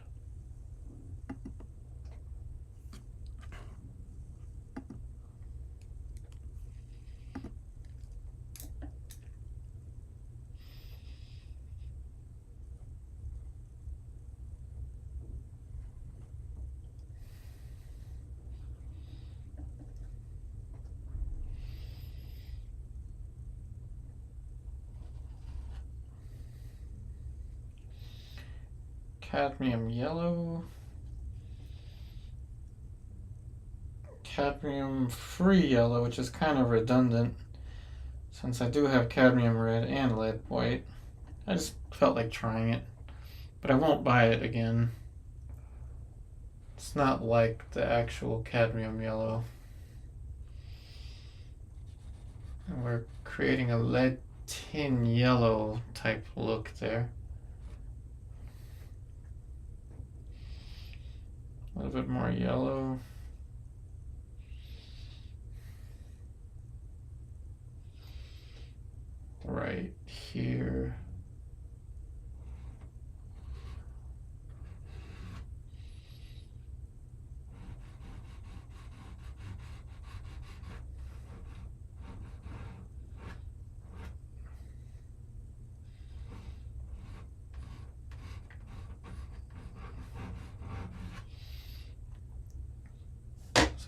Cadmium yellow, cadmium free yellow, which is kind of redundant since I do have cadmium red and lead white. I just felt like trying it, but I won't buy it again. It's not like the actual cadmium yellow. And we're creating a lead tin yellow type look there. A little bit more yellow. Right here.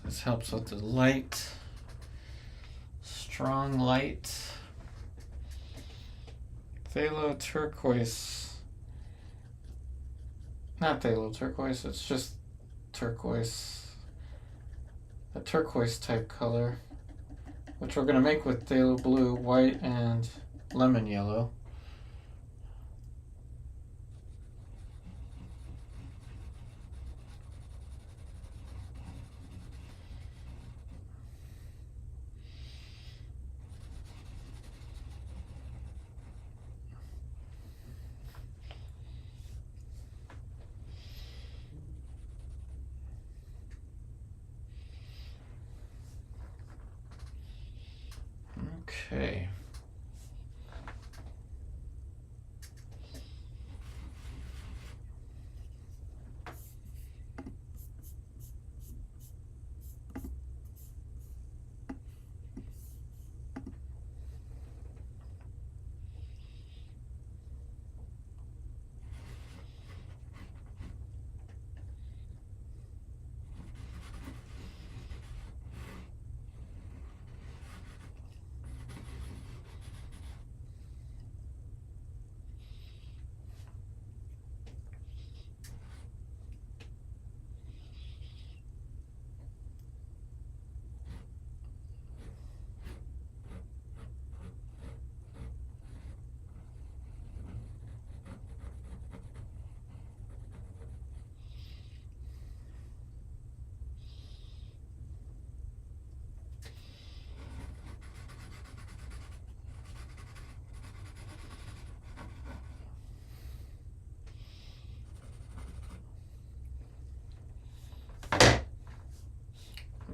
This helps with the light, strong light. Phthalo turquoise. Not phthalo turquoise, it's just turquoise. A turquoise type color, which we're going to make with phthalo blue, white, and lemon yellow. Okay.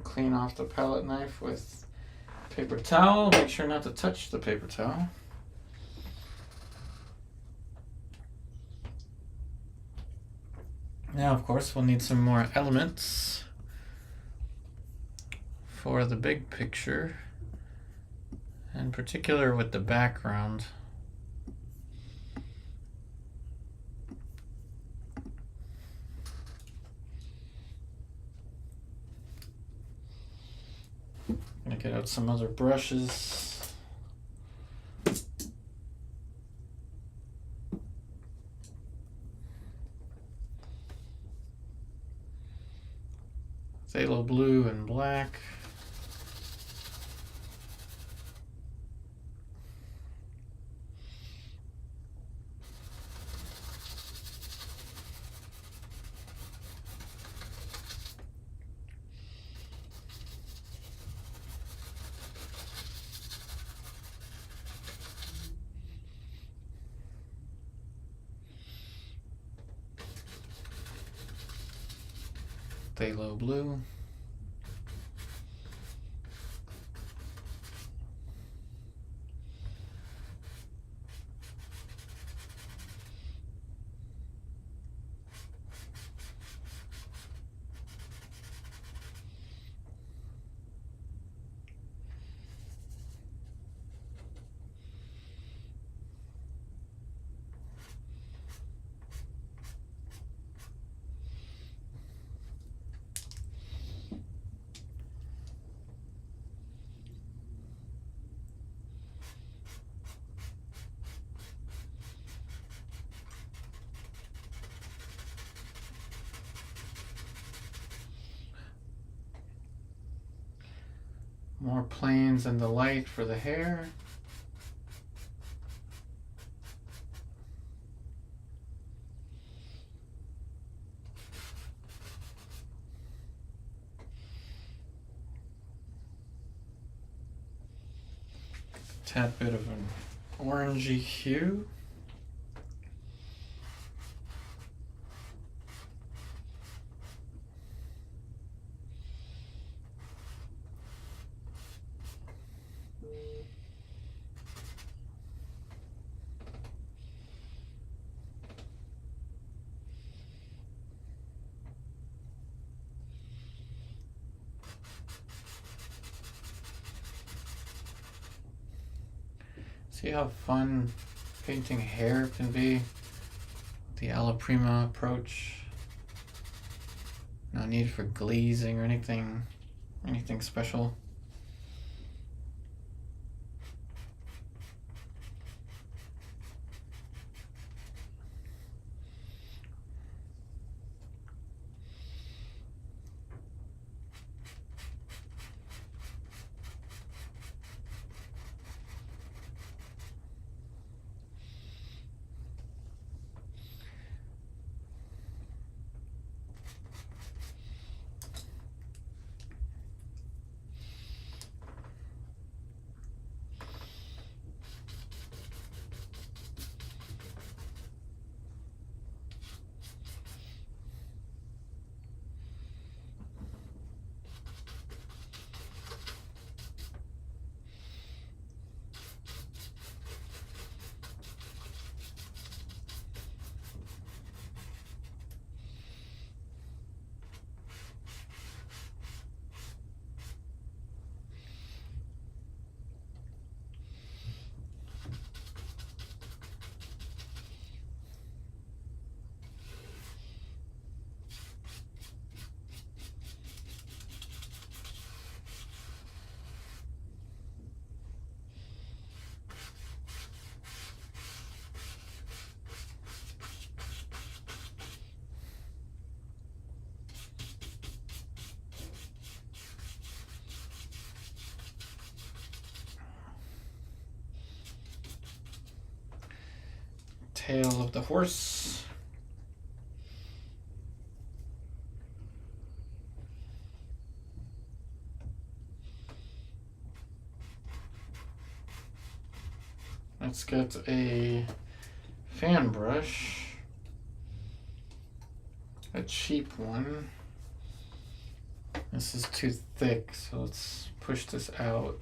Clean off the palette knife with paper towel. Make sure not to touch the paper towel. Now, of course, we'll need some more elements for the big picture, in particular with the background. I'm gonna get out some other brushes. Phthalo blue and black. Phthalo blue. More planes and the light for the hair. Tad bit of an orangey hue. See how fun painting hair can be? The alla prima approach. No need for glazing or anything special. tail of the horse. Let's get a fan brush, a cheap one. This is too thick, so let's push this out.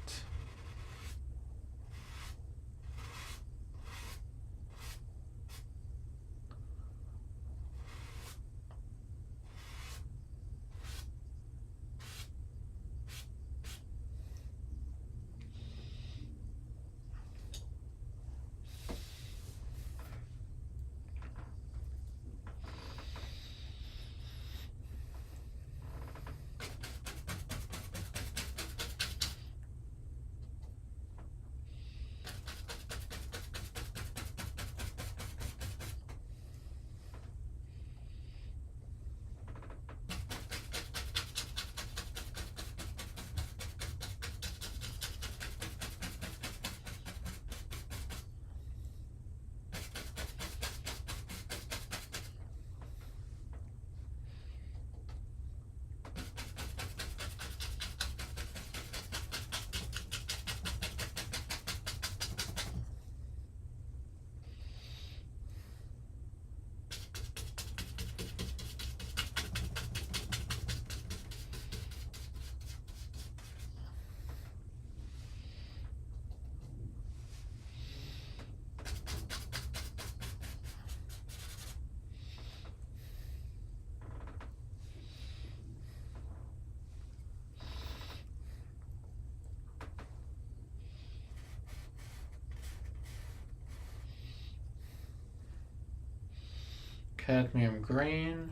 Cadmium green.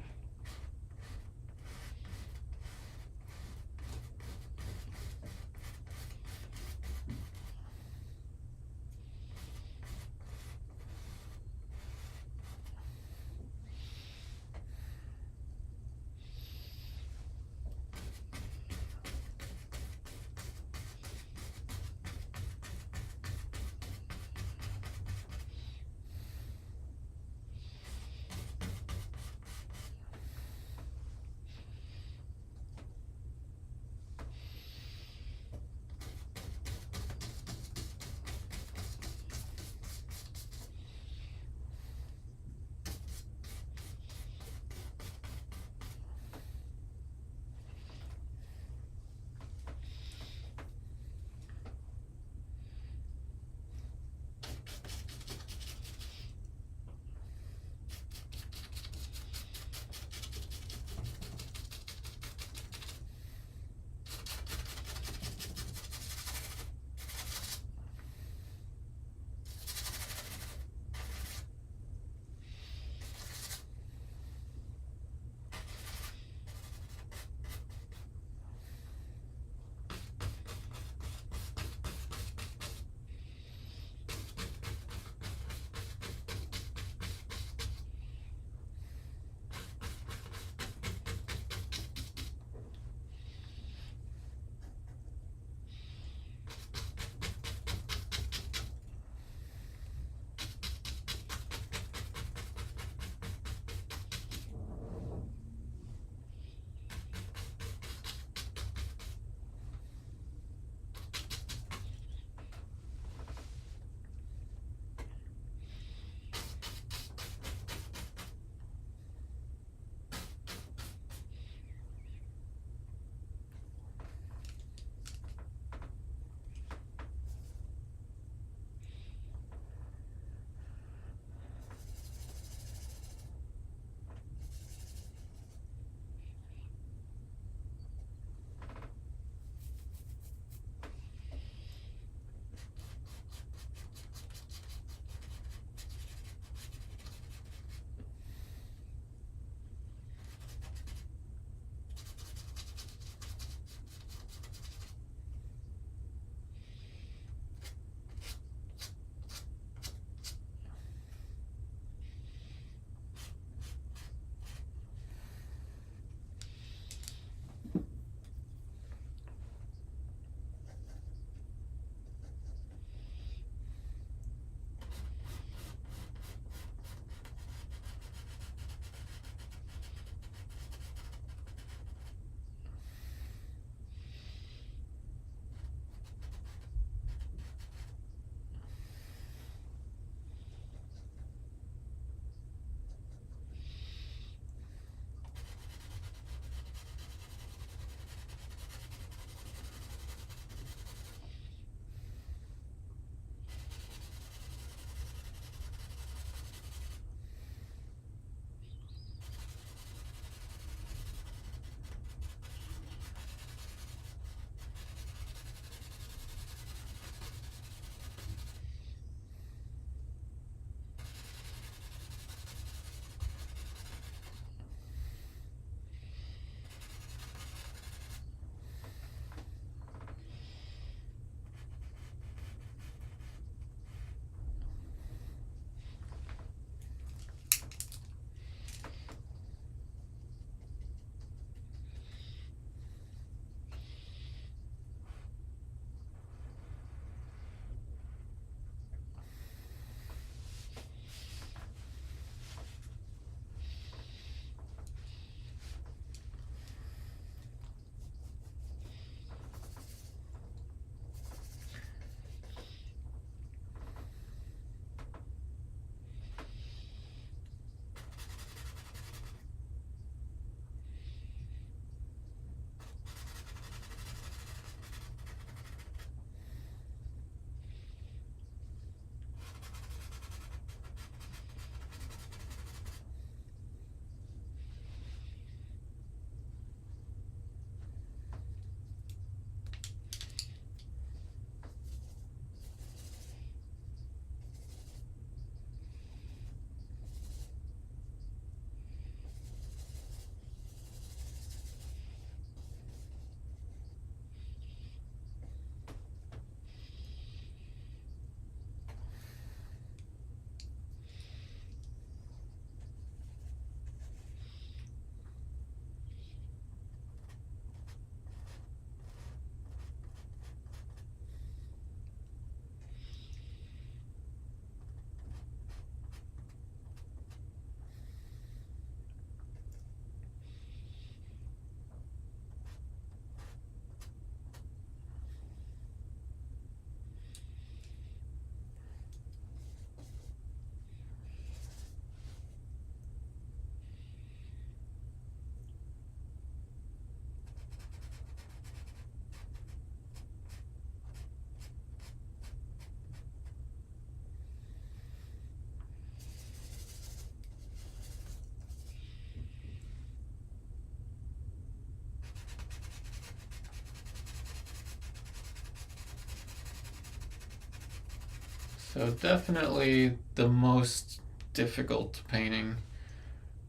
So definitely the most difficult painting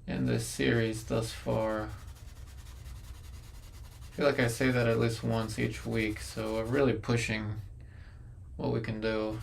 in this series thus far. I feel like I say that at least once each week, so we're really pushing what we can do.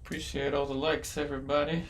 Appreciate all the likes, everybody.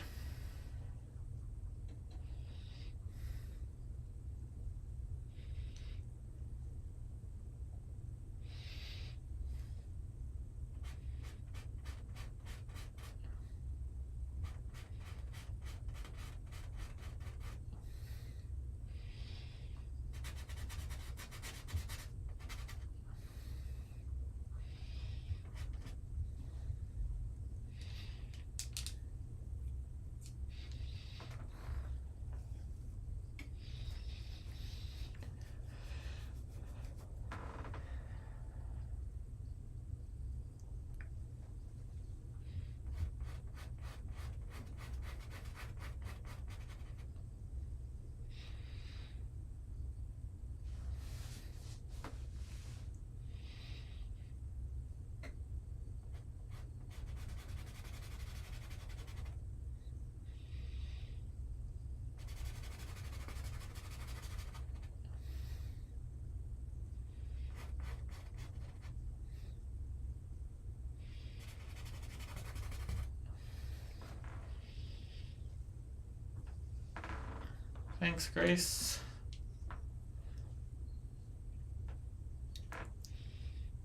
Thanks, Grace.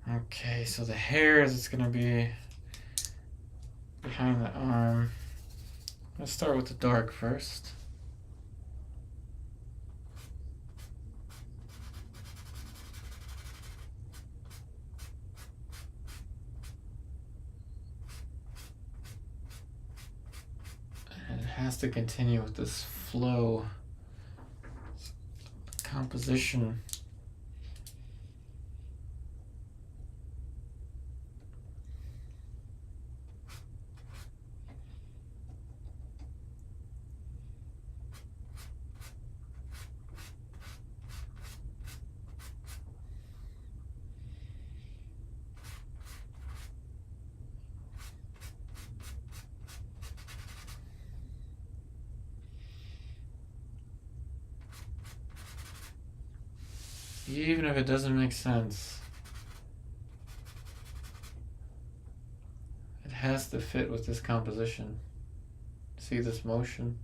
Okay, so the hairs is gonna be behind the arm. Let's start with the dark first. And it has to continue with this flow, composition. Even if it doesn't make sense, it has to fit with this composition. See this motion?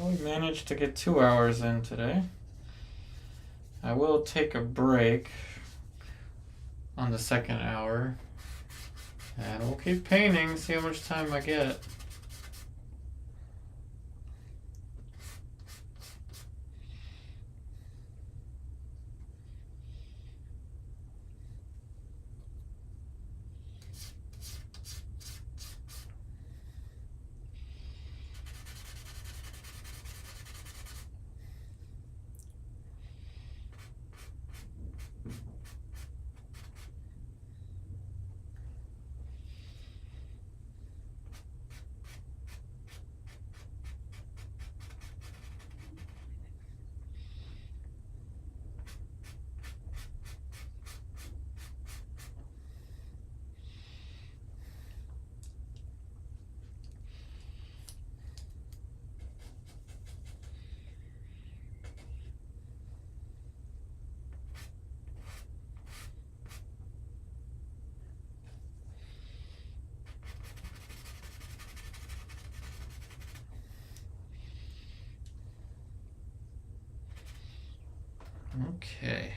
Well, we managed to get 2 hours in today. I will take a break on the second hour. And we'll keep painting, see how much time I get. Okay.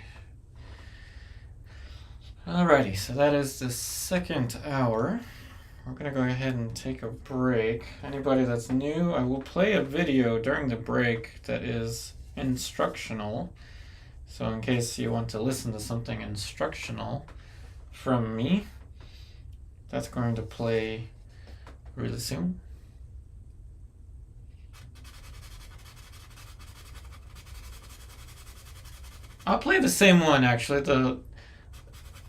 Alrighty, so that is the second hour. We're gonna go ahead and take a break. Anybody that's new, I will play a video during the break that is instructional. So in case you want to listen to something instructional from me, that's going to play really soon. I'll play the same one actually, the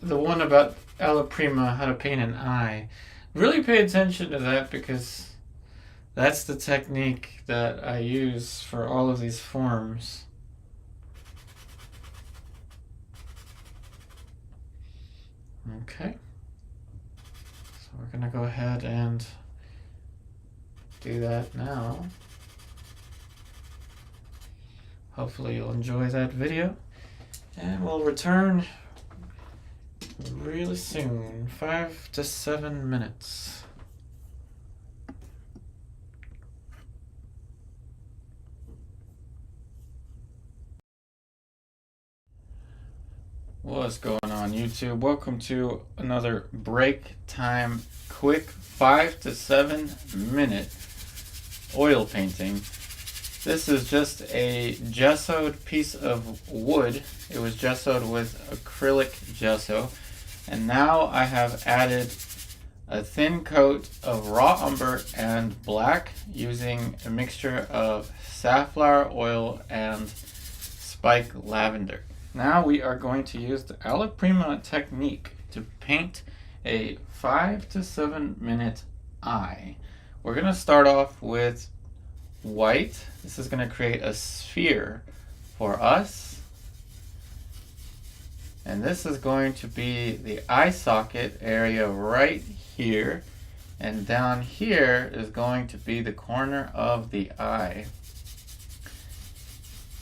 one about alla prima, how to paint an eye. Really pay attention to that because that's the technique that I use for all of these forms. Okay. So we're gonna go ahead and do that now. Hopefully you'll enjoy that video. And we'll return really soon, 5 to 7 minutes. What's going on, YouTube? Welcome to another break time quick 5 to 7 minute oil painting. This is just a gessoed piece of wood. It was gessoed with acrylic gesso. And now I have added a thin coat of raw umber and black using a mixture of safflower oil and spike lavender. Now we are going to use the alla prima technique to paint a 5 to 7 minute eye. We're going to start off with white. This is going to create a sphere for us. And this is going to be the eye socket area right here. And down here is going to be the corner of the eye.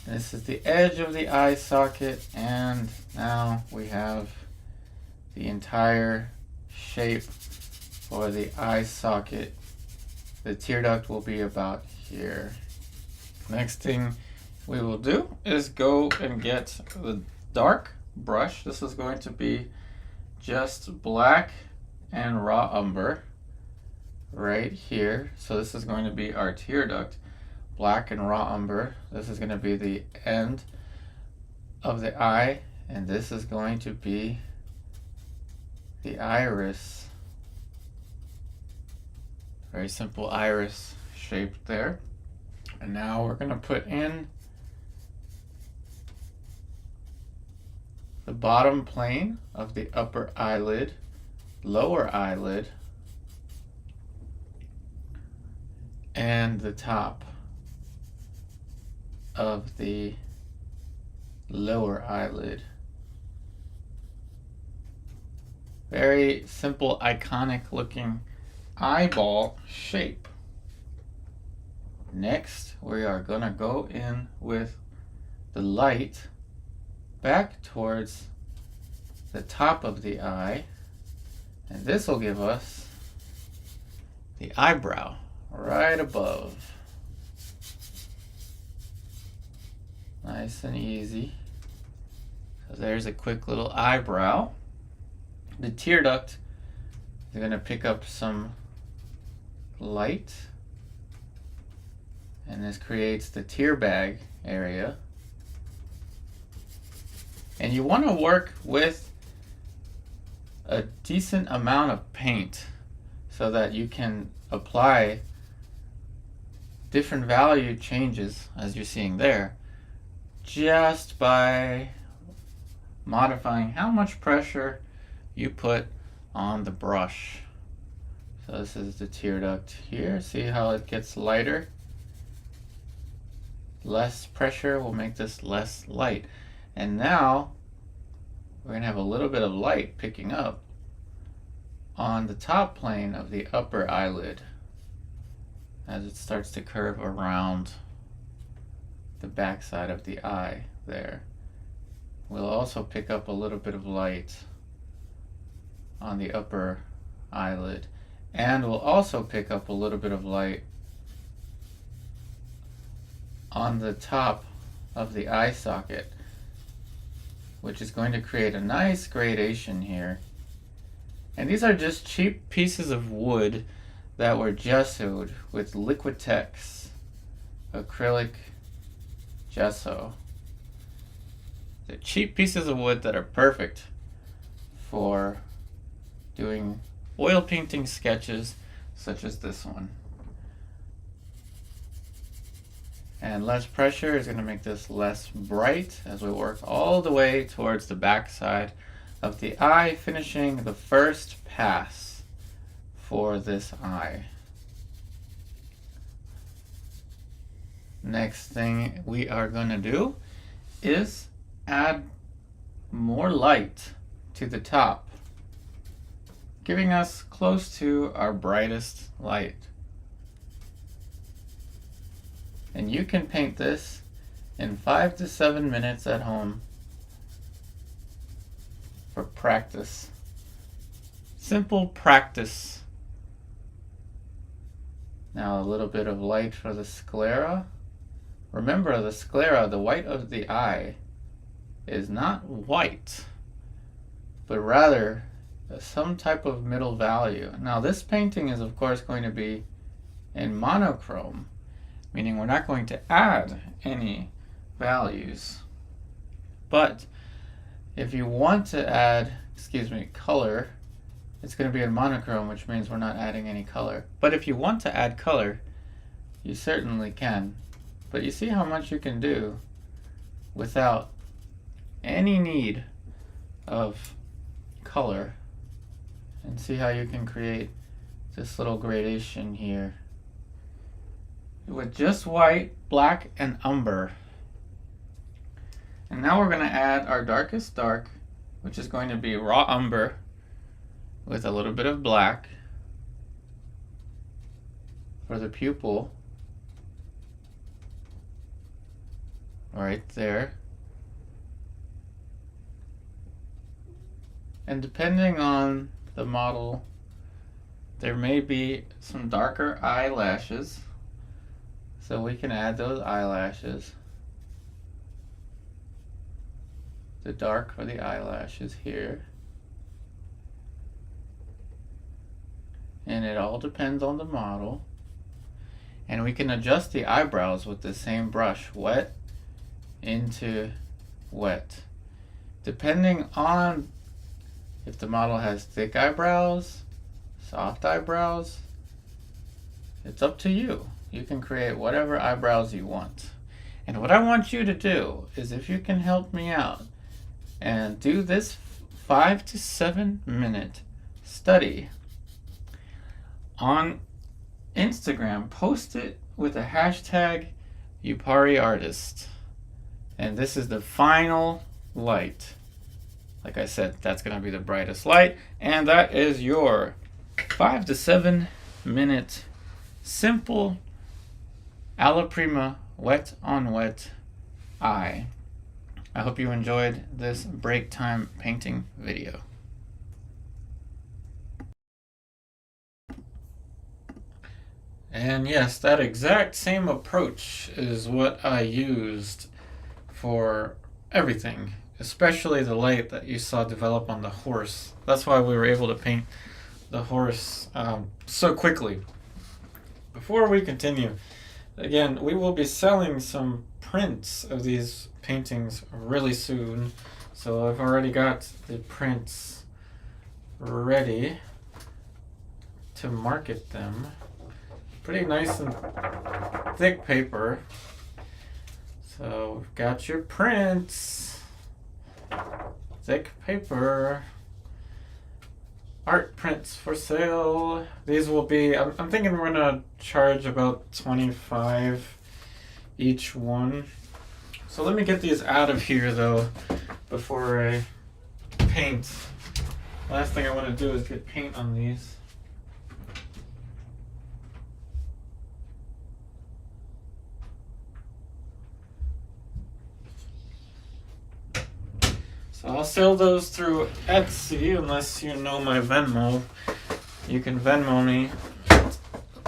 This is the edge of the eye socket, and now we have the entire shape for the eye socket. The tear duct will be about here. Next thing we will do is go and get the dark brush. This is going to be just black and raw umber right here. So this is going to be our tear duct. Black and raw umber. This is going to be the end of the eye, and this is going to be the iris. Very simple iris shape there. And now we're going to put in the bottom plane of the upper eyelid, lower eyelid, and the top of the lower eyelid. Very simple, iconic looking eyeball shape. Next, we are gonna go in with the light back towards the top of the eye, and this will give us the eyebrow right above. Nice and easy. So there's a quick little eyebrow. The tear duct is going to pick up some light, and this creates the tear bag area. And you want to work with a decent amount of paint so that you can apply different value changes, as you're seeing there, just by modifying how much pressure you put on the brush. So this is the tear duct here. See how it gets lighter? Less pressure will make this less light. And now we're going to have a little bit of light picking up on the top plane of the upper eyelid as it starts to curve around the back side of the eye there. We'll also pick up a little bit of light on the upper eyelid, and we'll also pick up a little bit of light on the top of the eye socket, which is going to create a nice gradation here. And these are just cheap pieces of wood that were gessoed with Liquitex acrylic gesso. They're cheap pieces of wood that are perfect for doing oil painting sketches such as this one. And less pressure is going to make this less bright as we work all the way towards the back side of the eye, finishing the first pass for this eye. Next thing we are going to do is add more light to the top, giving us close to our brightest light. And you can paint this in 5 to 7 minutes at home for practice. Simple practice. Now a little bit of light for the sclera. Remember, the sclera, the white of the eye, is not white, but rather some type of middle value. Now this painting is of course going to be in monochrome, meaning we're not going to add any values. But if you want to add, color, it's going to be in monochrome, which means we're not adding any color. But if you want to add color, you certainly can. But you see how much you can do without any need of color. And see how you can create this little gradation here with just white, black, and umber. And now we're going to add our darkest dark, which is going to be raw umber with a little bit of black for the pupil right there. And depending on the model, there may be some darker eyelashes, so we can add those eyelashes. The dark for the eyelashes here. And it all depends on the model. And we can adjust the eyebrows with the same brush, wet into wet. Depending on if the model has thick eyebrows, soft eyebrows, it's up to you. You can create whatever eyebrows you want. And what I want you to do is, if you can help me out and do this 5 to 7 minute study on Instagram, post it with a hashtag #UpariArtist. And this is the final light. Like I said, that's going to be the brightest light. And that is your 5 to 7 minute simple alla prima wet on wet eye. I hope you enjoyed this break time painting video. And yes, that exact same approach is what I used for everything, especially the light that you saw develop on the horse. That's why we were able to paint the horse so quickly. Before we continue, again, we will be selling some prints of these paintings really soon. So I've already got the prints ready to market them. Pretty nice and thick paper. So we've got your prints. Thick paper. Art prints for sale. These will be, I'm thinking we're gonna charge about $25 each one. So let me get these out of here though before I paint. Last thing I want to do is get paint on these. So I'll sell those through Etsy unless you know my Venmo. You can Venmo me.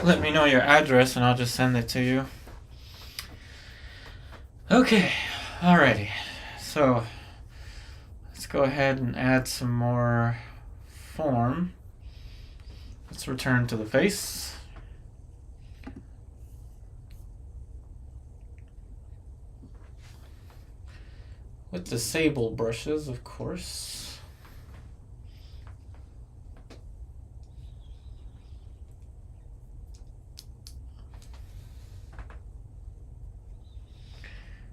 Let me know your address and I'll just send it to you. Okay, alrighty. So let's go ahead and add some more form. Let's return to the face. With the sable brushes, of course.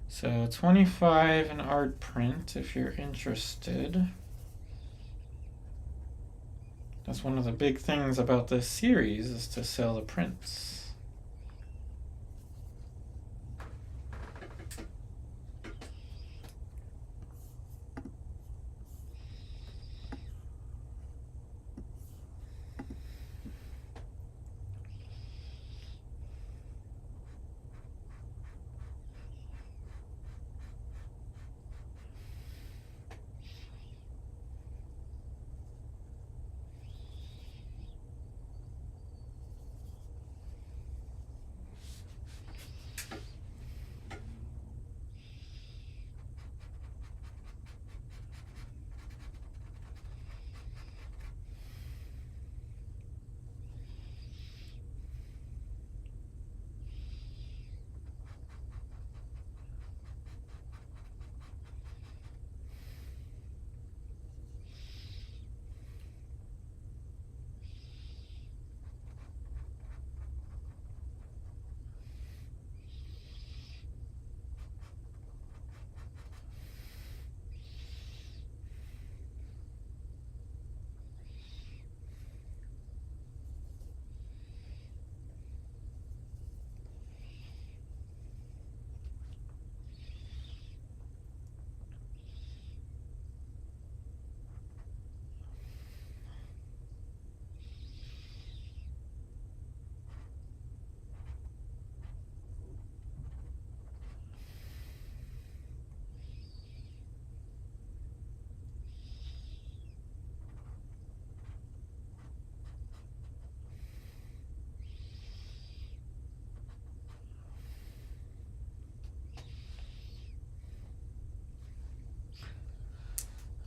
So 25 an art print if you're interested. That's one of the big things about this series is to sell the prints.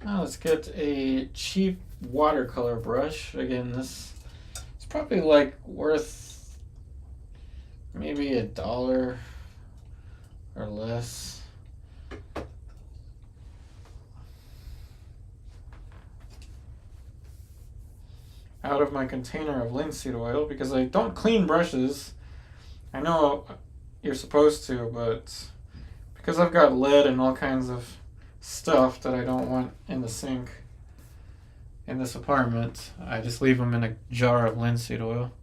Now let's get a cheap watercolor brush. Again, this is probably like worth maybe $1 or less. Out of my container of linseed oil because I don't clean brushes. I know you're supposed to, but because I've got lead and all kinds of stuff that I don't want in the sink in this apartment, I just leave them in a jar of linseed oil.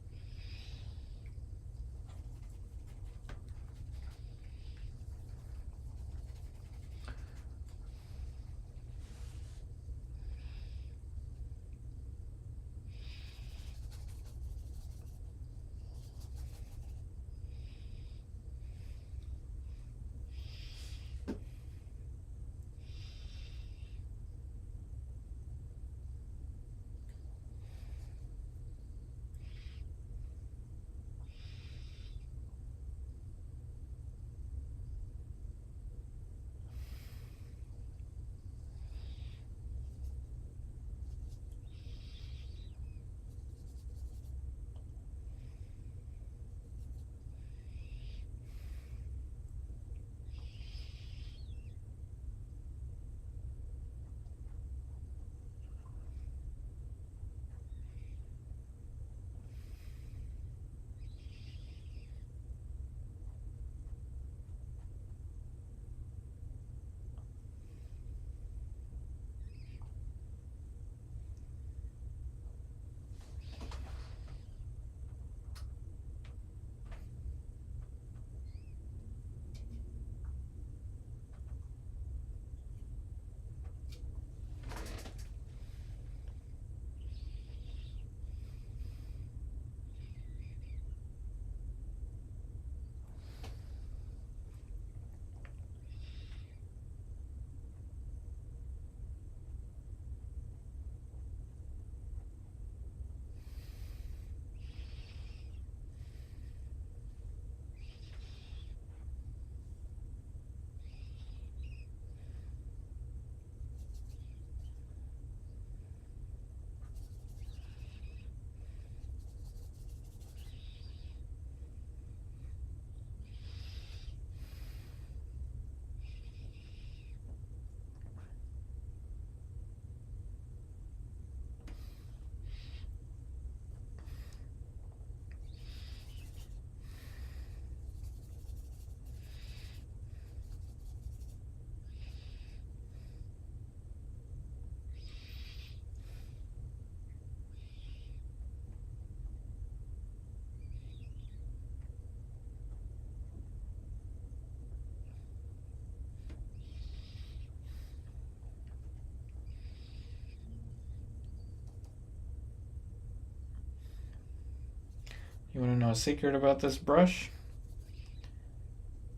You want to know a secret about this brush?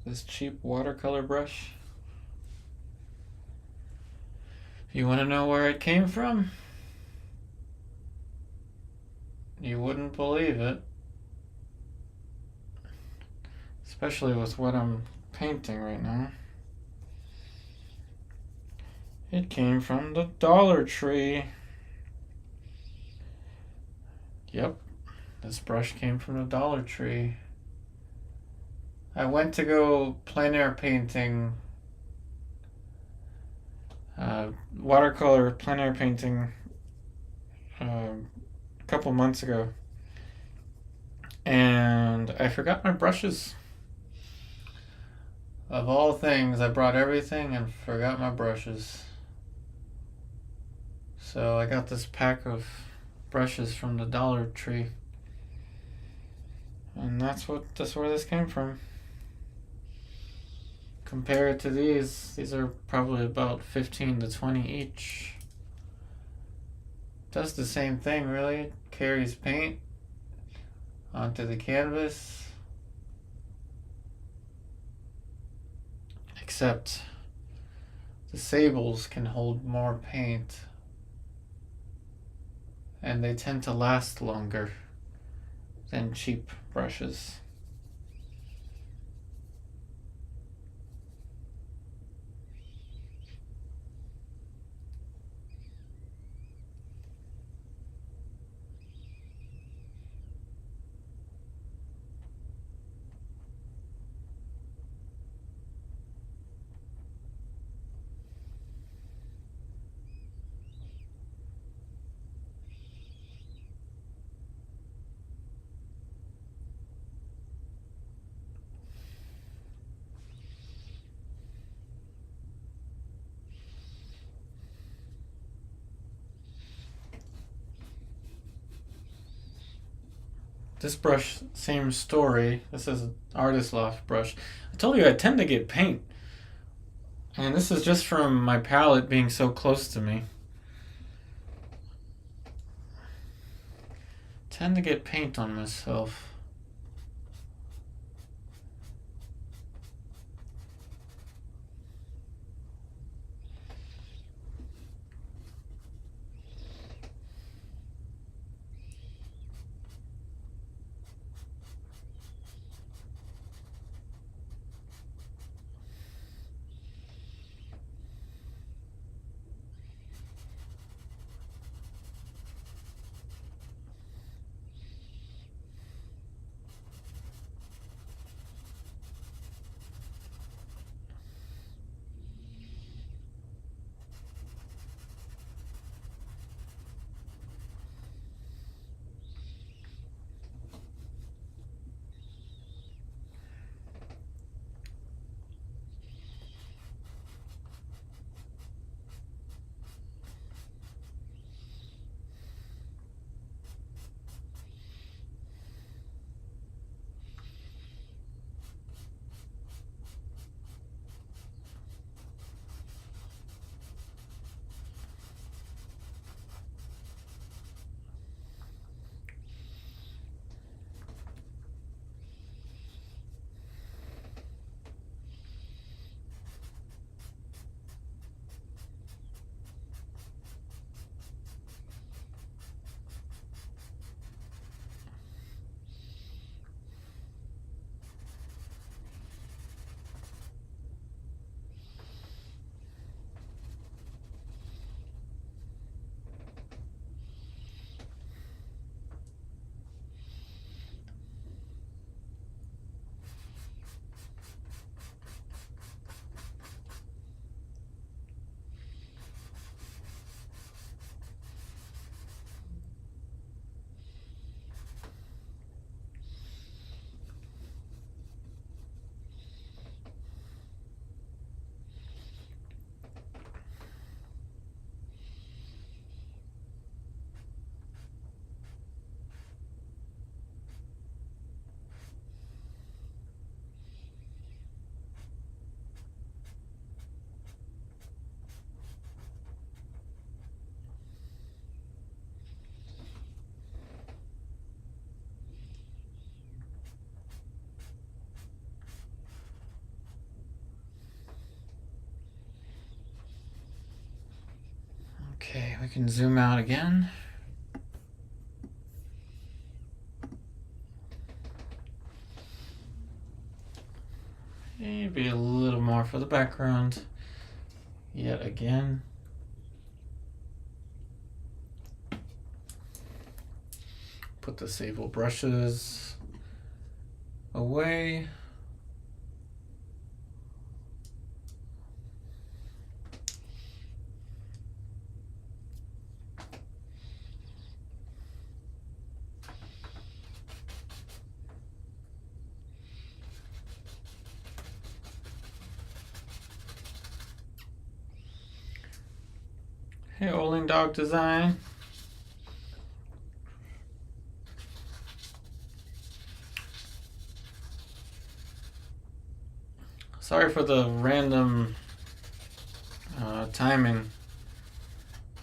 This cheap watercolor brush? You want to know where it came from? You wouldn't believe it. Especially with what I'm painting right now. It came from the Dollar Tree. Yep, this brush came from the Dollar Tree. I went to go plein air painting, watercolor plein air painting a couple months ago, and I forgot my brushes. Of all things, I brought everything and forgot my brushes. So I got this pack of brushes from the Dollar Tree, and that's where this came from. Compared to these are probably about 15 to 20 each. Does the same thing, really. It carries paint onto the canvas, except the sables can hold more paint, and they tend to last longer than cheap brushes. This brush, same story. This is an Artist Loft brush. I told you I tend to get paint. And this is just from my palette being so close to me. Tend to get paint on myself. Okay, we can zoom out again. Maybe a little more for the background. Yet again. Put the sable brushes away. Hey, Oling Dog Design. Sorry for the random timing.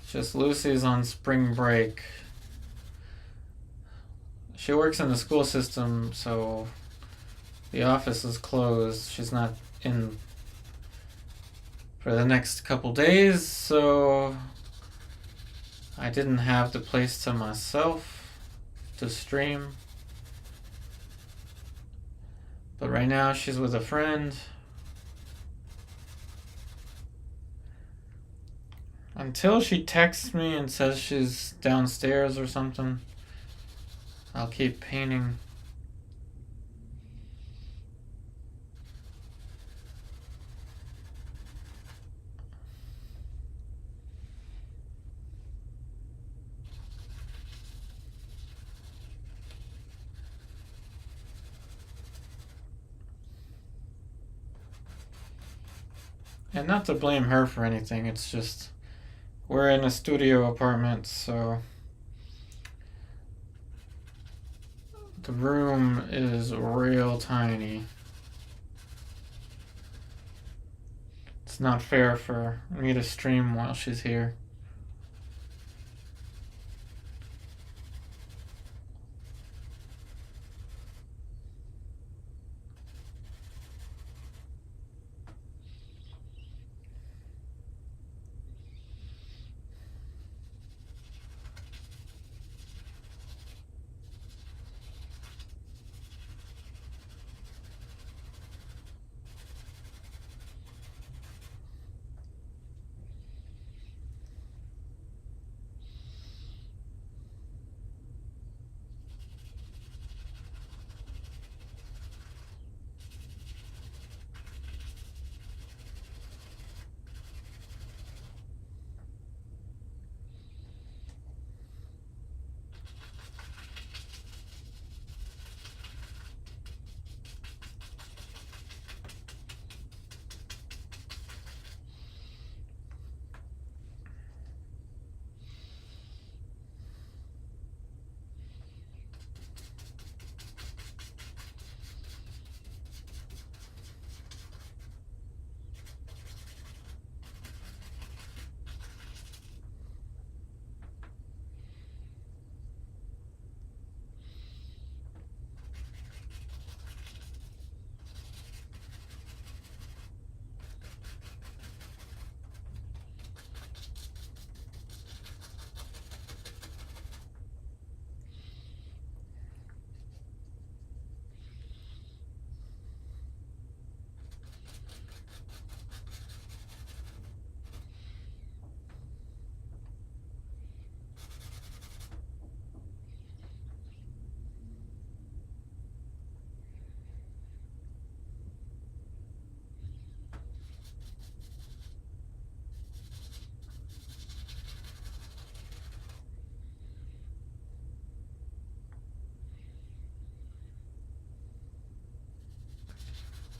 It's just Lucy's on spring break. She works in the school system, so the office is closed. She's not in for the next couple days, so I didn't have the place to myself to stream. But right now she's with a friend. Until she texts me and says she's downstairs or something, I'll keep painting. And not to blame her for anything, it's just we're in a studio apartment, so the room is real tiny. It's not fair for me to stream while she's here.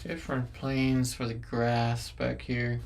Different planes for the grass back here.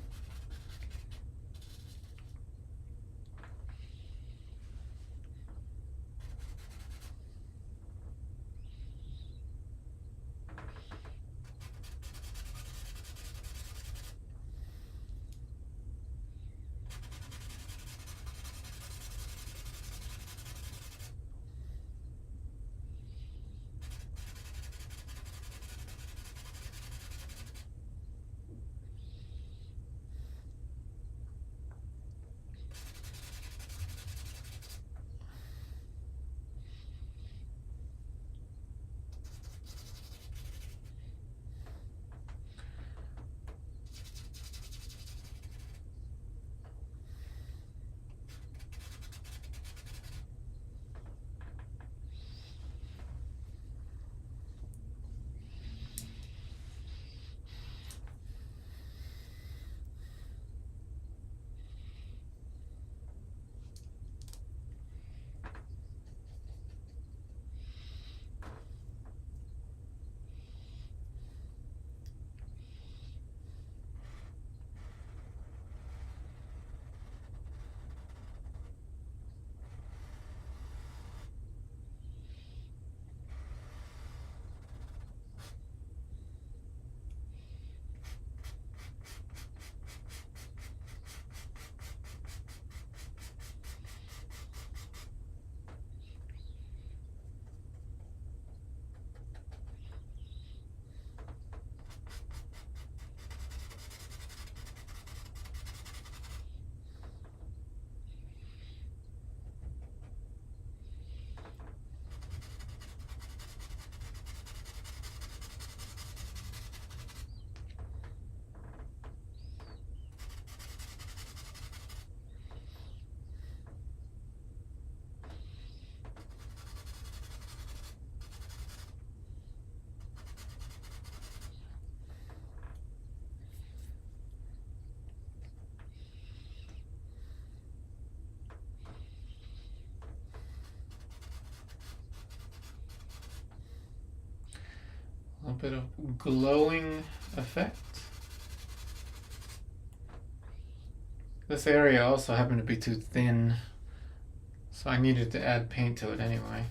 bit of glowing effect. This area also happened to be too thin, so I needed to add paint to it anyway.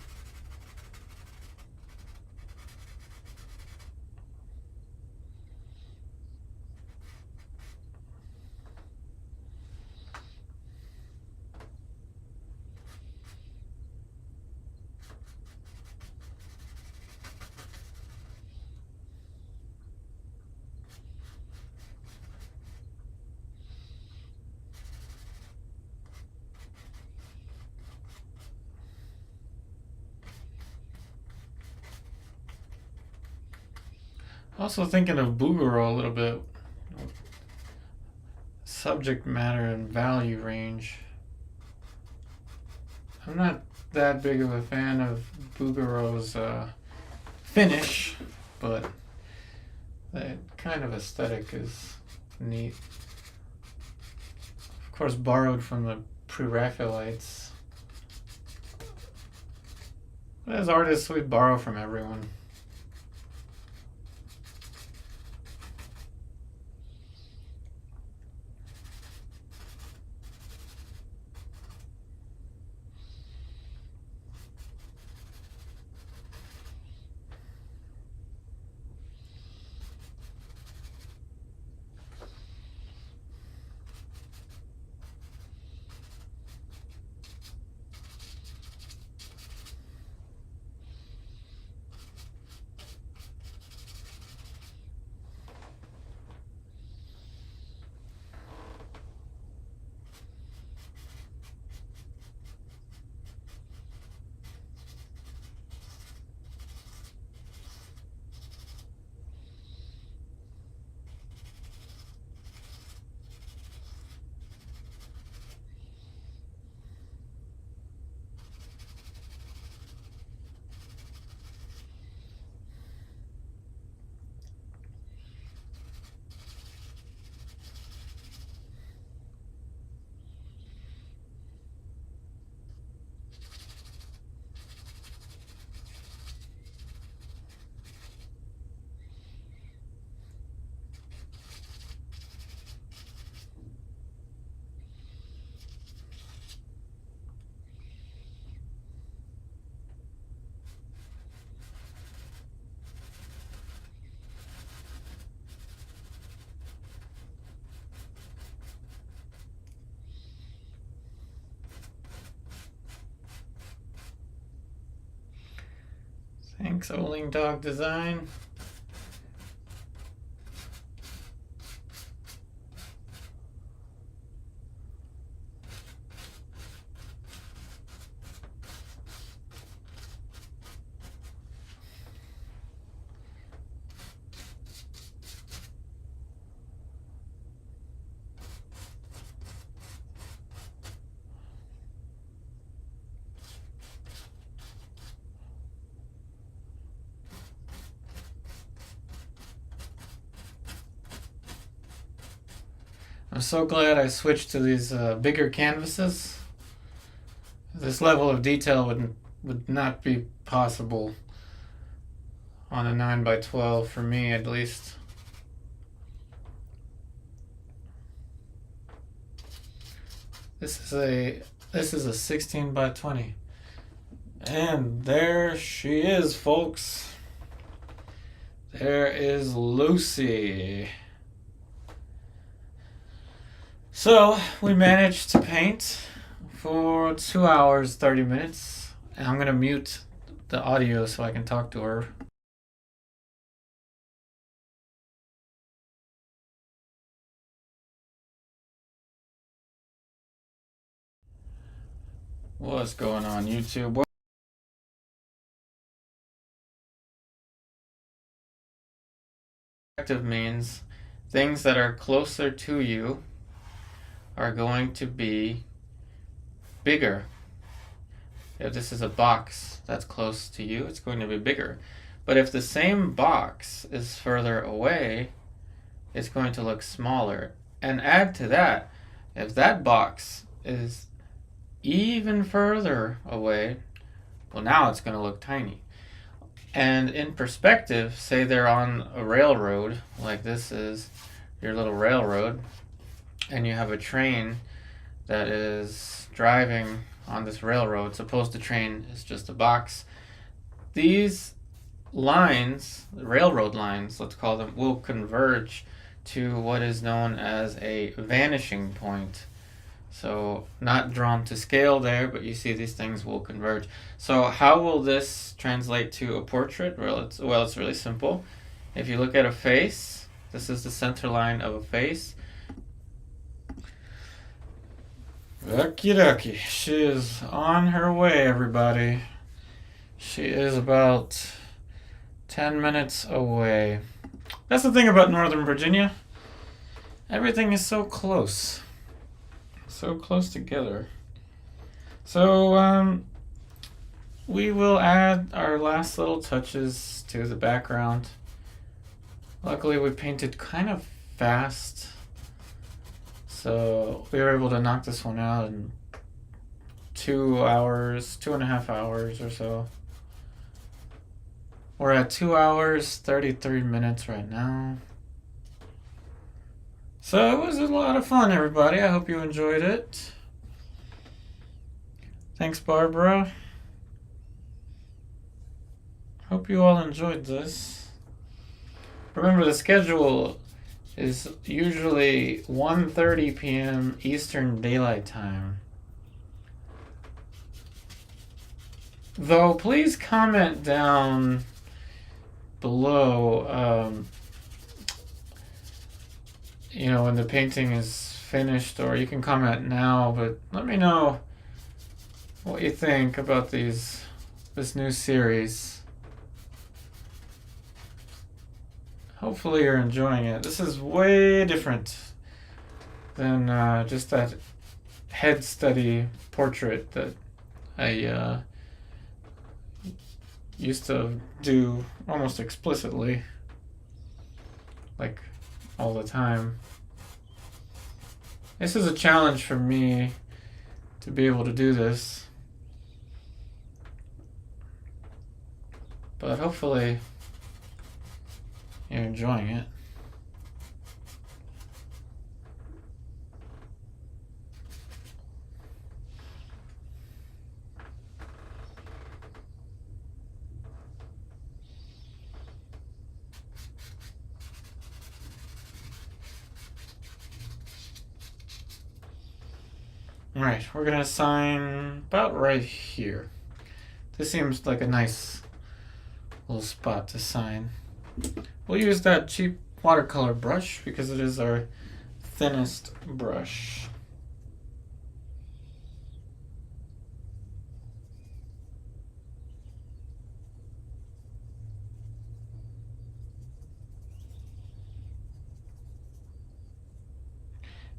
Also thinking of Boogeroo a little bit. Subject matter and value range. I'm not that big of a fan of Boogeroo's finish, but that kind of aesthetic is neat. Of course, borrowed from the Pre-Raphaelites. As artists, we borrow from everyone. Thanks, Oling Dog Design. I'm so glad I switched to these bigger canvases. This level of detail would not be possible on a 9x12 for me, at least. This is a 16x20, and there she is, folks. There is Lucy. So we managed to paint for 2 hours 30 minutes, and I'm gonna mute the audio so I can talk to her. What's going on, YouTube? Perspective means things that are closer to you are going to be bigger. If this is a box that's close to you, it's going to be bigger. But if the same box is further away, it's going to look smaller. And add to that, if that box is even further away, well, now it's going to look tiny. And in perspective, say they're on a railroad, like this is your little railroad, and you have a train that is driving on this railroad. Suppose the train is just a box. These lines, railroad lines, let's call them, will converge to what is known as a vanishing point. So not drawn to scale there, but you see these things will converge. So how will this translate to a portrait? Well, it's really simple. If you look at a face, this is the center line of a face. Okie dokie. She is on her way, everybody. She is about 10 minutes away. That's the thing about Northern Virginia. Everything is so close. So close together. So we will add our last little touches to the background. Luckily we painted kind of fast, so we were able to knock this one out in 2 hours, 2.5 hours or so. We're at 2 hours 33 minutes right now. So it was a lot of fun, everybody. I hope you enjoyed it. Thanks, Barbara. Hope you all enjoyed this. Remember, the schedule is usually 1:30 p.m. Eastern Daylight Time. Though, please comment down below, you know, when the painting is finished, or you can comment now, but let me know what you think about this new series. Hopefully you're enjoying it. This is way different than just that head study portrait that I used to do almost explicitly, like all the time. This is a challenge for me to be able to do this, but hopefully you're enjoying it. Alright, we're gonna assign about right here. This seems like a nice little spot to sign. We'll use that cheap watercolor brush because it is our thinnest brush.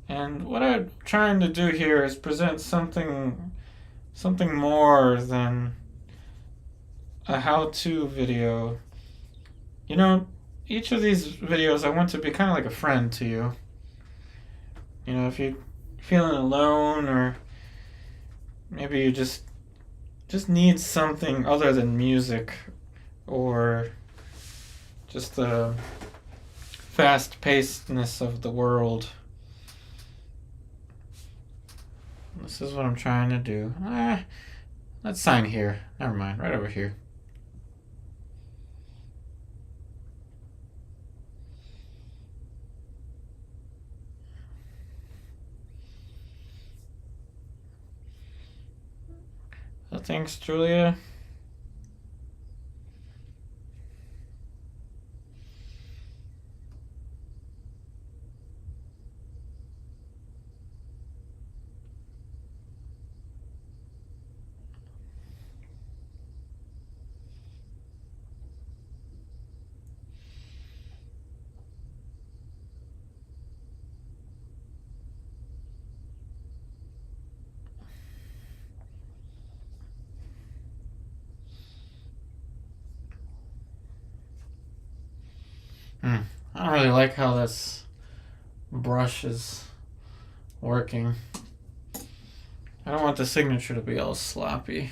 And what I'm trying to do here is present something more than a how-to video. You know, each of these videos I want to be kind of like a friend to you. You know, if you're feeling alone, or maybe you just need something other than music, or just the fast-pacedness of the world. This is what I'm trying to do. Let's sign here. Never mind, right over here. So thanks, Julia. I don't really like how this brush is working. I don't want the signature to be all sloppy.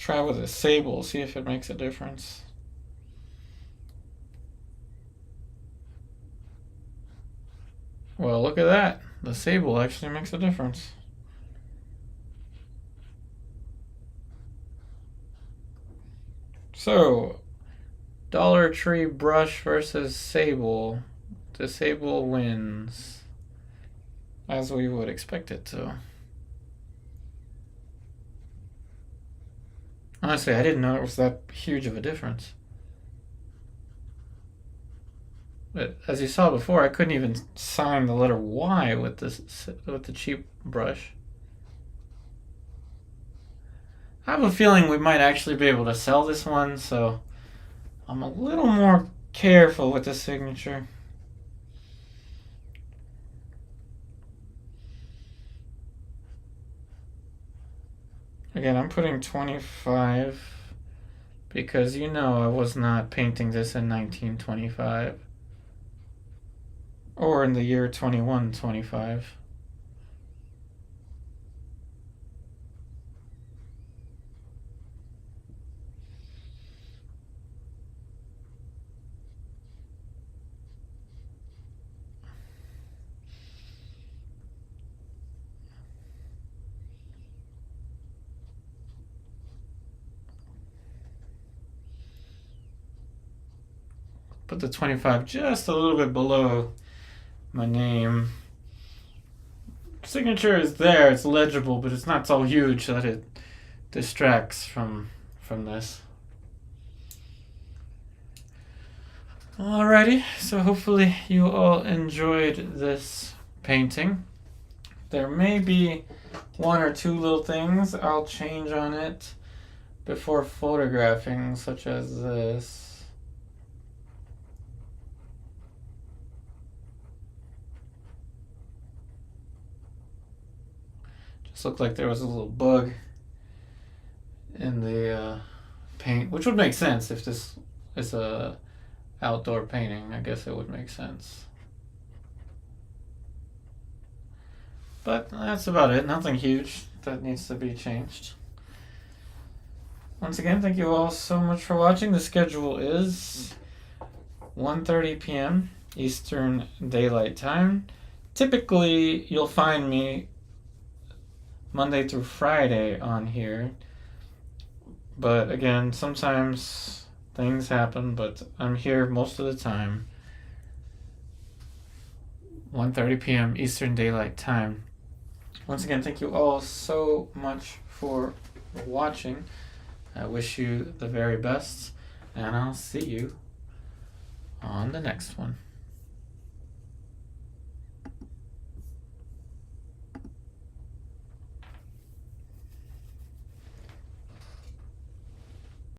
try with a sable, see if it makes a difference. Well, look at that. The sable actually makes a difference. So, Dollar Tree brush versus sable. The sable wins, as we would expect it to. Honestly, I didn't know it was that huge of a difference. But as you saw before, I couldn't even sign the letter Y with the cheap brush. I have a feeling we might actually be able to sell this one, so I'm a little more careful with the signature. Again, I'm putting 25 because you know I was not painting this in 1925 or in the year 2125. Put the 25 just a little bit below my name. Signature is there, it's legible, but it's not so huge that it distracts from this. Alrighty, so hopefully you all enjoyed this painting. There may be one or two little things I'll change on it before photographing, such as this. Just looked like there was a little bug in the paint, which would make sense if this is a outdoor painting. I guess it would make sense. But that's about it. Nothing huge that needs to be changed. Once again, thank you all so much for watching. The schedule is 1:30 p.m. Eastern Daylight Time. Typically, you'll find me Monday through Friday on here. But again, sometimes things happen, but I'm here most of the time. 1:30 p.m. Eastern Daylight Time. Once again, thank you all so much for watching. I wish you the very best, and I'll see you on the next one.